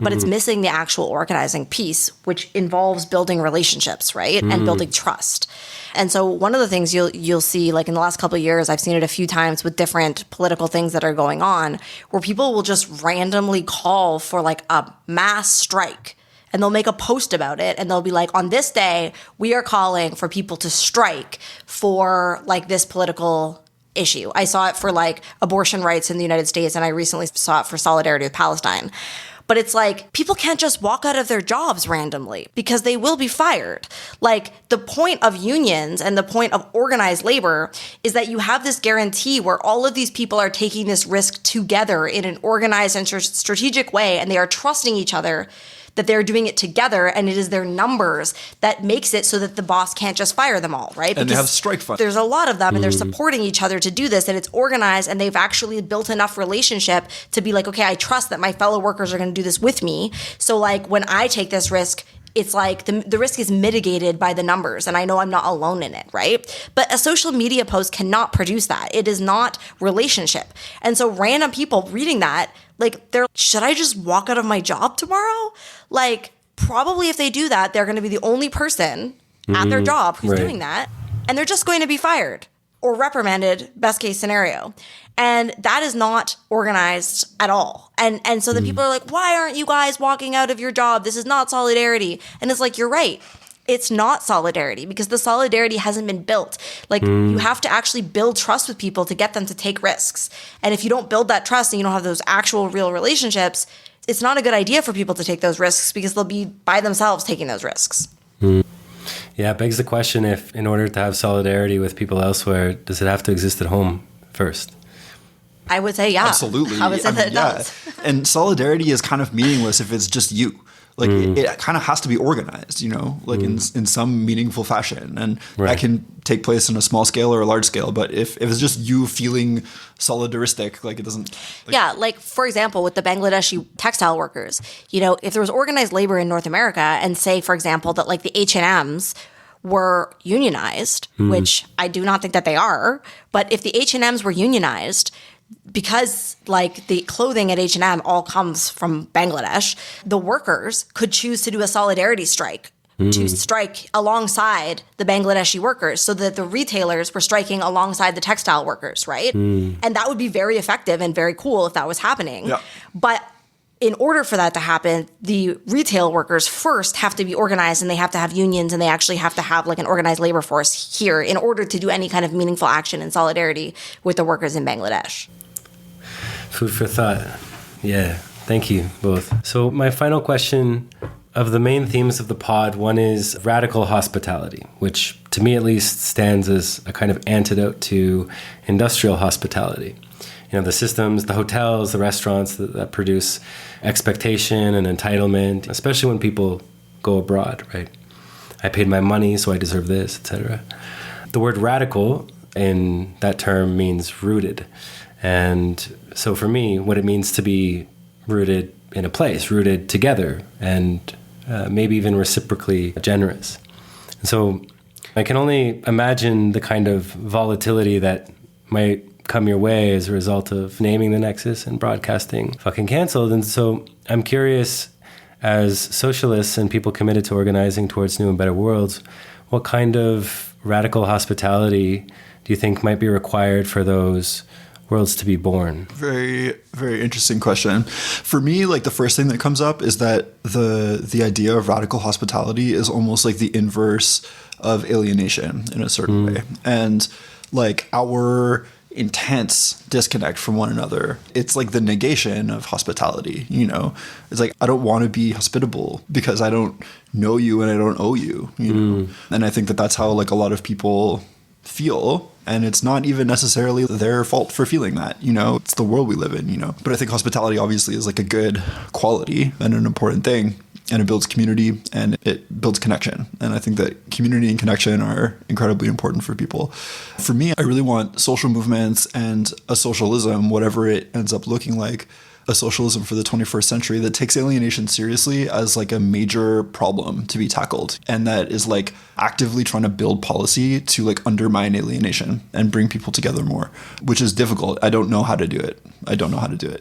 but it's missing the actual organizing piece, which involves building relationships, right? And building trust. And so one of the things you'll see, like in the last couple of years, I've seen it a few times with different political things that are going on, where people will just randomly call for like a mass strike. And they'll make a post about it and they'll be like, on this day, we are calling for people to strike for like this political issue. I saw it for like abortion rights in the United States, and I recently saw it for solidarity with Palestine. But it's like people can't just walk out of their jobs randomly because they will be fired. Like the point of unions and the point of organized labor is that you have this guarantee where all of these people are taking this risk together in an organized and strategic way, and they are trusting each other that they're doing it together, and it is their numbers that makes it so that the boss can't just fire them all, right? And they have strike funds. There's a lot of them, and they're supporting each other to do this, and it's organized, and they've actually built enough relationship to be like, okay, I trust that my fellow workers are going to do this with me. So like when I take this risk, it's like the risk is mitigated by the numbers, and I know I'm not alone in it, right? But a social media post cannot produce that. It is not relationship. And so random people reading that, like, should I just walk out of my job tomorrow? Like, probably if they do that, they're going to be the only person at their job who's doing that, and they're just going to be fired or reprimanded, best case scenario. And that is not organized at all. And so the people are like, why aren't you guys walking out of your job? This is not solidarity. And it's like, you're right. It's not solidarity because the solidarity hasn't been built. Like you have to actually build trust with people to get them to take risks. And if you don't build that trust and you don't have those actual real relationships, it's not a good idea for people to take those risks because they'll be by themselves taking those risks. Yeah, it begs the question if in order to have solidarity with people elsewhere, does it have to exist at home first? I would say, yeah. Absolutely. I would say that it does. And solidarity is kind of meaningless if it's just you. Like it kind of has to be organized, you know, like in some meaningful fashion. And that can take place on a small scale or a large scale. But if it's just you feeling solidaristic, like it doesn't. Like for example, with the Bangladeshi textile workers, you know, if there was organized labor in North America and say, for example, that like the H&Ms were unionized, which I do not think that they are. But if the H&Ms were unionized, because like the clothing at H&M all comes from Bangladesh, the workers could choose to do a solidarity strike to strike alongside the Bangladeshi workers so that the retailers were striking alongside the textile workers, right? And that would be very effective and very cool if that was happening. Yeah. But in order for that to happen, the retail workers first have to be organized and they have to have unions and they actually have to have like an organized labor force here in order to do any kind of meaningful action in solidarity with the workers in Bangladesh. Food for thought. Yeah, thank you both. So my final question, of the main themes of the pod, one is radical hospitality, which to me at least stands as a kind of antidote to industrial hospitality. You know, the systems, the hotels, the restaurants that produce expectation and entitlement, especially when people go abroad, right? I paid my money, so I deserve this, etc. The word radical in that term means rooted. And so for me, what it means to be rooted in a place, rooted together, and maybe even reciprocally generous. And so I can only imagine the kind of volatility that might come your way as a result of naming the Nexus and broadcasting fucking canceled. And so I'm curious, as socialists and people committed to organizing towards new and better worlds, what kind of radical hospitality do you think might be required for those worlds to be born? Very, very interesting question. For me, like the first thing that comes up is that the idea of radical hospitality is almost like the inverse of alienation in a certain way. And like our intense disconnect from one another, it's like the negation of hospitality, you know? It's like, I don't want to be hospitable because I don't know you and I don't owe you, you know? And I think that that's how like a lot of people feel, and it's not even necessarily their fault for feeling that, you know? It's the world we live in, you know? But I think hospitality obviously is like a good quality and an important thing, and it builds community and it builds connection. And I think that community and connection are incredibly important for people. For me, I really want social movements and a socialism, whatever it ends up looking like, a socialism for the 21st century that takes alienation seriously as like a major problem to be tackled, and that is like actively trying to build policy to like undermine alienation and bring people together more, which is difficult. I don't know how to do it.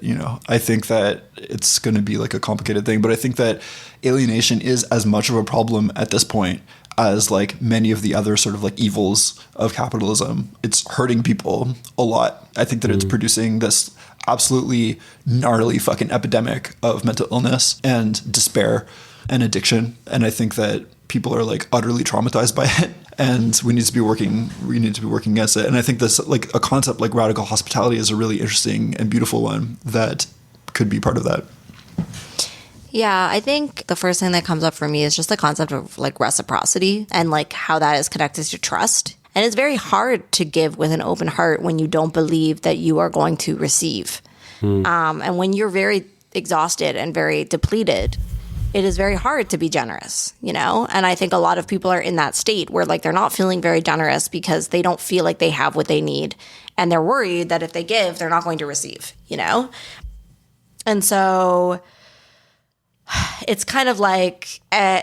You know, I think that it's going to be like a complicated thing, but I think that alienation is as much of a problem at this point as like many of the other sort of like evils of capitalism. It's hurting people a lot. I think that it's producing this absolutely gnarly fucking epidemic of mental illness and despair and addiction. And I think that people are like utterly traumatized by it, and we need to be working against it. And I think this like a concept like radical hospitality is a really interesting and beautiful one that could be part of that. Yeah, I think the first thing that comes up for me is just the concept of like reciprocity and like how that is connected to trust. And it's very hard to give with an open heart when you don't believe that you are going to receive. And when you're very exhausted and very depleted, it is very hard to be generous, you know? And I think a lot of people are in that state where like they're not feeling very generous because they don't feel like they have what they need. And they're worried that if they give, they're not going to receive, you know? And so it's kind of like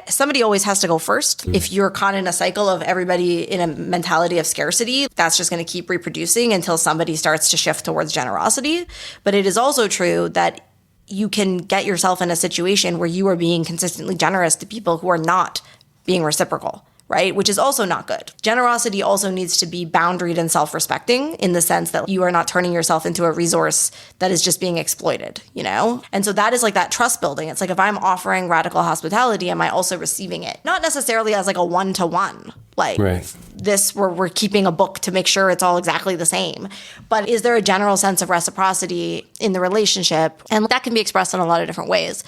somebody always has to go first. If you're caught in a cycle of everybody in a mentality of scarcity, that's just going to keep reproducing until somebody starts to shift towards generosity. But it is also true that you can get yourself in a situation where you are being consistently generous to people who are not being reciprocal, right? Which is also not good. Generosity also needs to be boundaried and self-respecting in the sense that you are not turning yourself into a resource that is just being exploited, you know? And so that is like that trust building. It's like if I'm offering radical hospitality, am I also receiving it? Not necessarily as like a one-to-one, like this where we're keeping a book to make sure it's all exactly the same. But is there a general sense of reciprocity in the relationship? And that can be expressed in a lot of different ways.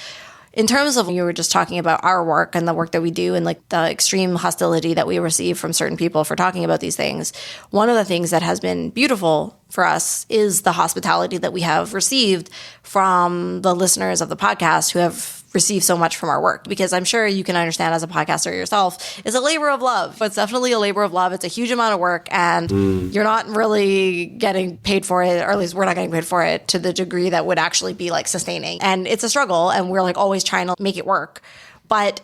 In terms of, you were just talking about our work and the work that we do and like the extreme hostility that we receive from certain people for talking about these things, one of the things that has been beautiful for us is the hospitality that we have received from the listeners of the podcast who have received so much from our work. Because I'm sure you can understand as a podcaster yourself, it's a labor of love. It's definitely a labor of love. It's a huge amount of work, and you're not really getting paid for it, or at least we're not getting paid for it to the degree that would actually be like sustaining. And it's a struggle, and we're like always trying to make it work. But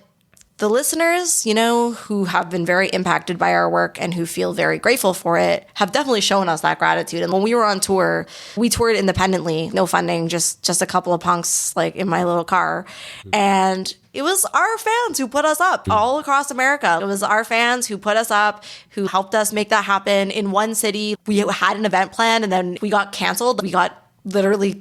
the listeners, you know, who have been very impacted by our work and who feel very grateful for it have definitely shown us that gratitude. And when we were on tour, we toured independently, no funding, just a couple of punks like in my little car. And it was our fans who put us up all across America. It was our fans who put us up, who helped us make that happen. In one city, we had an event planned and then we got canceled. We got literally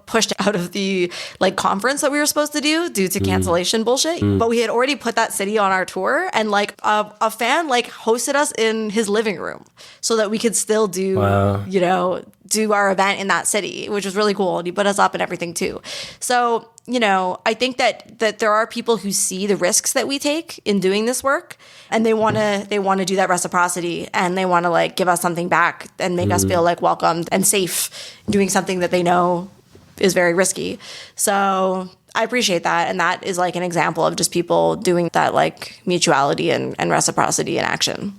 pushed out of the like conference that we were supposed to do due to cancellation bullshit. But we had already put that city on our tour, and like a fan like hosted us in his living room so that we could still do, you know, do our event in that city, which was really cool. And he put us up and everything too. So, you know, I think that there are people who see the risks that we take in doing this work, and they want to do that reciprocity, and they want to like give us something back and make us feel like welcomed and safe doing something that they know is very risky. So I appreciate that. And that is like an example of just people doing that like mutuality and reciprocity in action.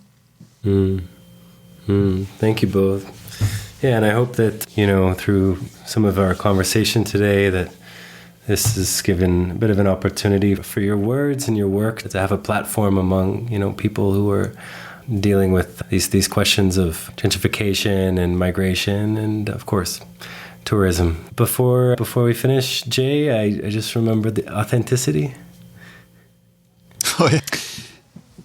Thank you both. Yeah, and I hope that, through some of our conversation today, that this has given a bit of an opportunity for your words and your work to have a platform among, people who are dealing with these questions of gentrification and migration and, of course, tourism. Before we finish, Jay, I just remembered the authenticity. Oh,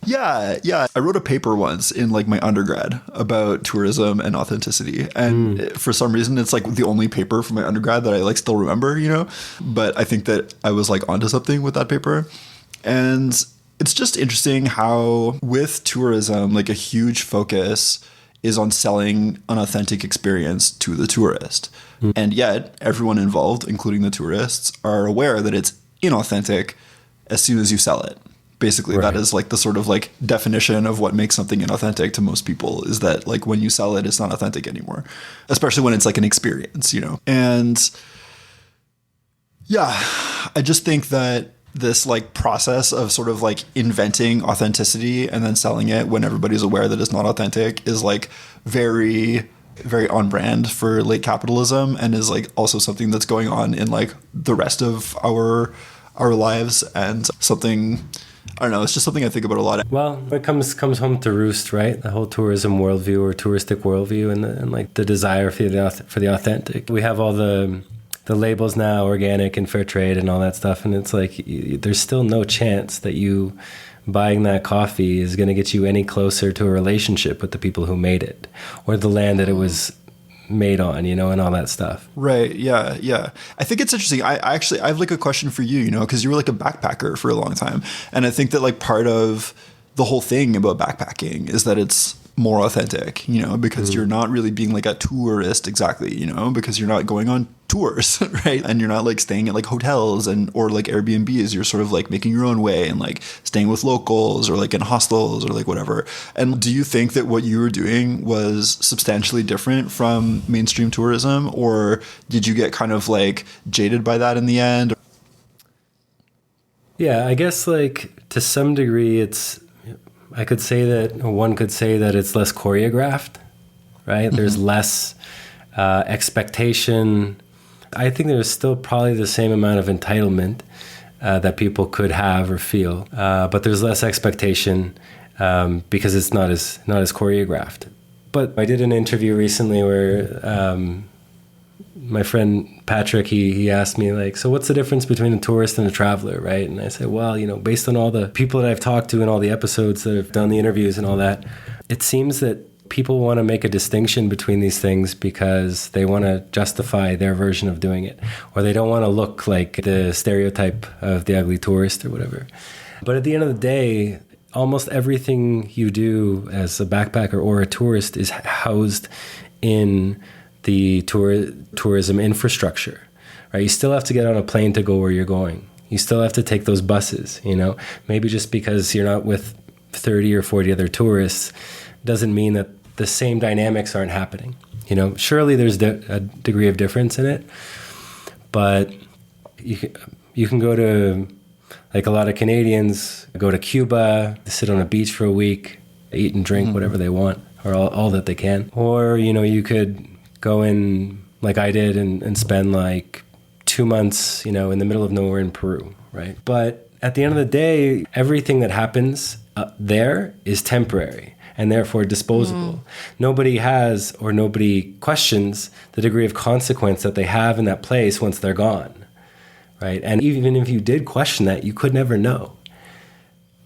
yeah. I wrote a paper once in like my undergrad about tourism and authenticity. And for some reason, it's like the only paper from my undergrad that I like still remember, but I think that I was like onto something with that paper. And it's just interesting how with tourism, like a huge focus is on selling an authentic experience to the tourist. And yet everyone involved, including the tourists, are aware that it's inauthentic as soon as you sell it. Basically, right. That is like the sort of like definition of what makes something inauthentic to most people, is that like when you sell it, it's not authentic anymore, especially when it's like an experience, And yeah, I just think that this like process of sort of like inventing authenticity and then selling it when everybody's aware that it's not authentic is like very, very on brand for late capitalism, and is like also something that's going on in like the rest of our lives, and something, I don't know, it's just something I think about a lot. Well, it comes home to roost, right? The whole tourism worldview or touristic worldview, and like the desire for the authentic. We have all the labels now, organic and fair trade and all that stuff, and it's like there's still no chance that you buying that coffee is going to get you any closer to a relationship with the people who made it or the land that it was made on, and all that stuff. Right. Yeah. I think it's interesting. I have like a question for you, because you were like a backpacker for a long time. And I think that like part of the whole thing about backpacking is that it's more authentic, because you're not really being like a tourist exactly, because you're not going on tours, right? And you're not like staying at like hotels or like Airbnbs. You're sort of like making your own way and like staying with locals or like in hostels or like whatever. And do you think that what you were doing was substantially different from mainstream tourism, or did you get kind of like jaded by that in the end? Yeah, I guess like to some degree one could say that it's less choreographed, right? Mm-hmm. There's less expectation. I think there's still probably the same amount of entitlement that people could have or feel, but there's less expectation because it's not as choreographed. But I did an interview recently where my friend Patrick, he asked me like, so what's the difference between a tourist and a traveler, right? And I said, well, based on all the people that I've talked to and all the episodes that have done the interviews and all that, it seems that people want to make a distinction between these things because they want to justify their version of doing it, or they don't want to look like the stereotype of the ugly tourist or whatever. But at the end of the day, almost everything you do as a backpacker or a tourist is housed in the tourism infrastructure, right? You still have to get on a plane to go where you're going. You still have to take those buses, Maybe just because you're not with 30 or 40 other tourists doesn't mean that the same dynamics aren't happening. Surely there's a degree of difference in it, but you can go to, like a lot of Canadians, go to Cuba, sit on a beach for a week, eat and drink whatever they want, or all that they can. Or, you could go in, like I did, and spend like 2 months, in the middle of nowhere in Peru, right? But at the end of the day, everything that happens there is temporary and therefore disposable. Nobody has or nobody questions the degree of consequence that they have in that place once they're gone, right? And even if you did question that, you could never know.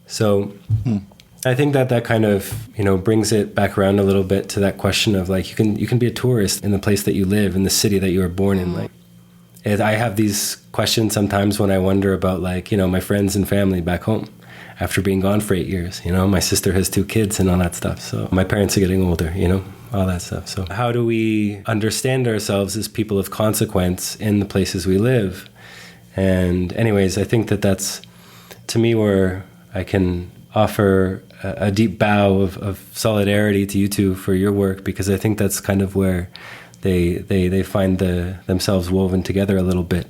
So I think that kind of, brings it back around a little bit to that question of like, you can be a tourist in the place that you live, in the city that you were born in. Like, I have these questions sometimes when I wonder about like, my friends and family back home after being gone for 8 years. My sister has 2 kids and all that stuff. So my parents are getting older, all that stuff. So how do we understand ourselves as people of consequence in the places we live? And anyways, I think that's, to me, where I can offer a deep bow of solidarity to you two for your work, because I think that's kind of where they find themselves woven together a little bit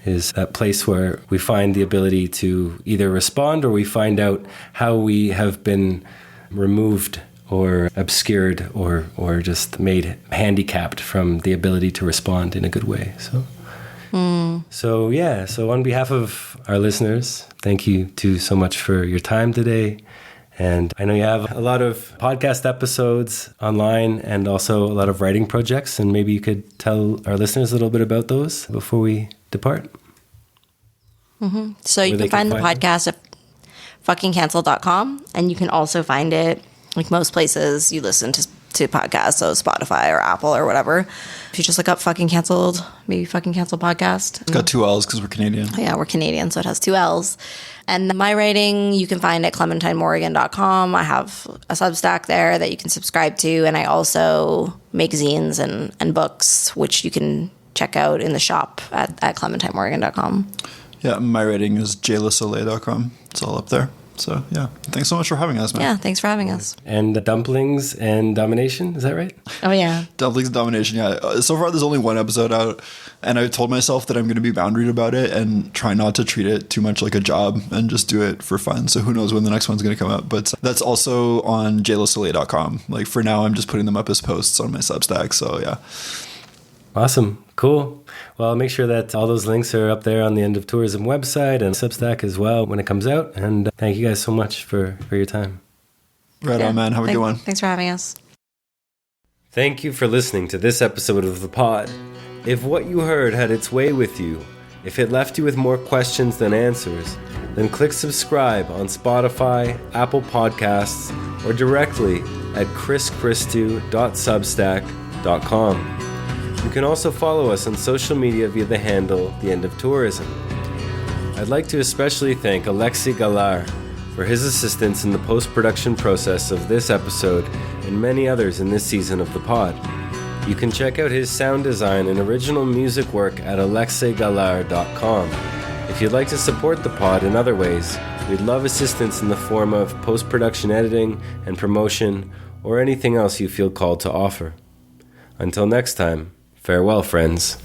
is that place where we find the ability to either respond or we find out how we have been removed or obscured or just made handicapped from the ability to respond in a good way. So on behalf of our listeners, thank you so much for your time today. And I know you have a lot of podcast episodes online and also a lot of writing projects. And maybe you could tell our listeners a little bit about those before we depart. Mm-hmm. So you can find the podcast at fuckingcancel.com. And you can also find it like most places you listen to podcasts, so Spotify or Apple or whatever. If you just look up Fucking Canceled, maybe Fucking Canceled Podcast. It's got 2 L's because we're Canadian. Yeah, we're Canadian, so it has 2 L's. And my writing, you can find at ClementineMorrigan.com. I have a Substack there that you can subscribe to, and I also make zines and books, which you can check out in the shop at ClementineMorrigan.com. Yeah, my writing is LeSoleil.com. It's all up there. So, yeah. Thanks so much for having us, man. Yeah, thanks for having us. And dumplings and domination, is that right? Oh, yeah. Dumplings and domination, yeah. So far, there's only 1 episode out, and I told myself that I'm going to be boundaried about it and try not to treat it too much like a job and just do it for fun. So who knows when the next one's going to come out. But that's also on LeSoleil.com. Like, for now, I'm just putting them up as posts on my Substack. So, yeah. Awesome. Cool. Well, I'll make sure that all those links are up there on the End of Tourism website and Substack as well when it comes out. And thank you guys so much for your time. Right on, man. Have a good one. Thanks for having us. Thank you for listening to this episode of The Pod. If what you heard had its way with you, if it left you with more questions than answers, then click subscribe on Spotify, Apple Podcasts, or directly at chrischristou.substack.com. You can also follow us on social media via the handle The End of Tourism. I'd like to especially thank Alexei Galar for his assistance in the post-production process of this episode and many others in this season of the pod. You can check out his sound design and original music work at alexeigalar.com. If you'd like to support the pod in other ways, we'd love assistance in the form of post-production editing and promotion or anything else you feel called to offer. Until next time, farewell, friends.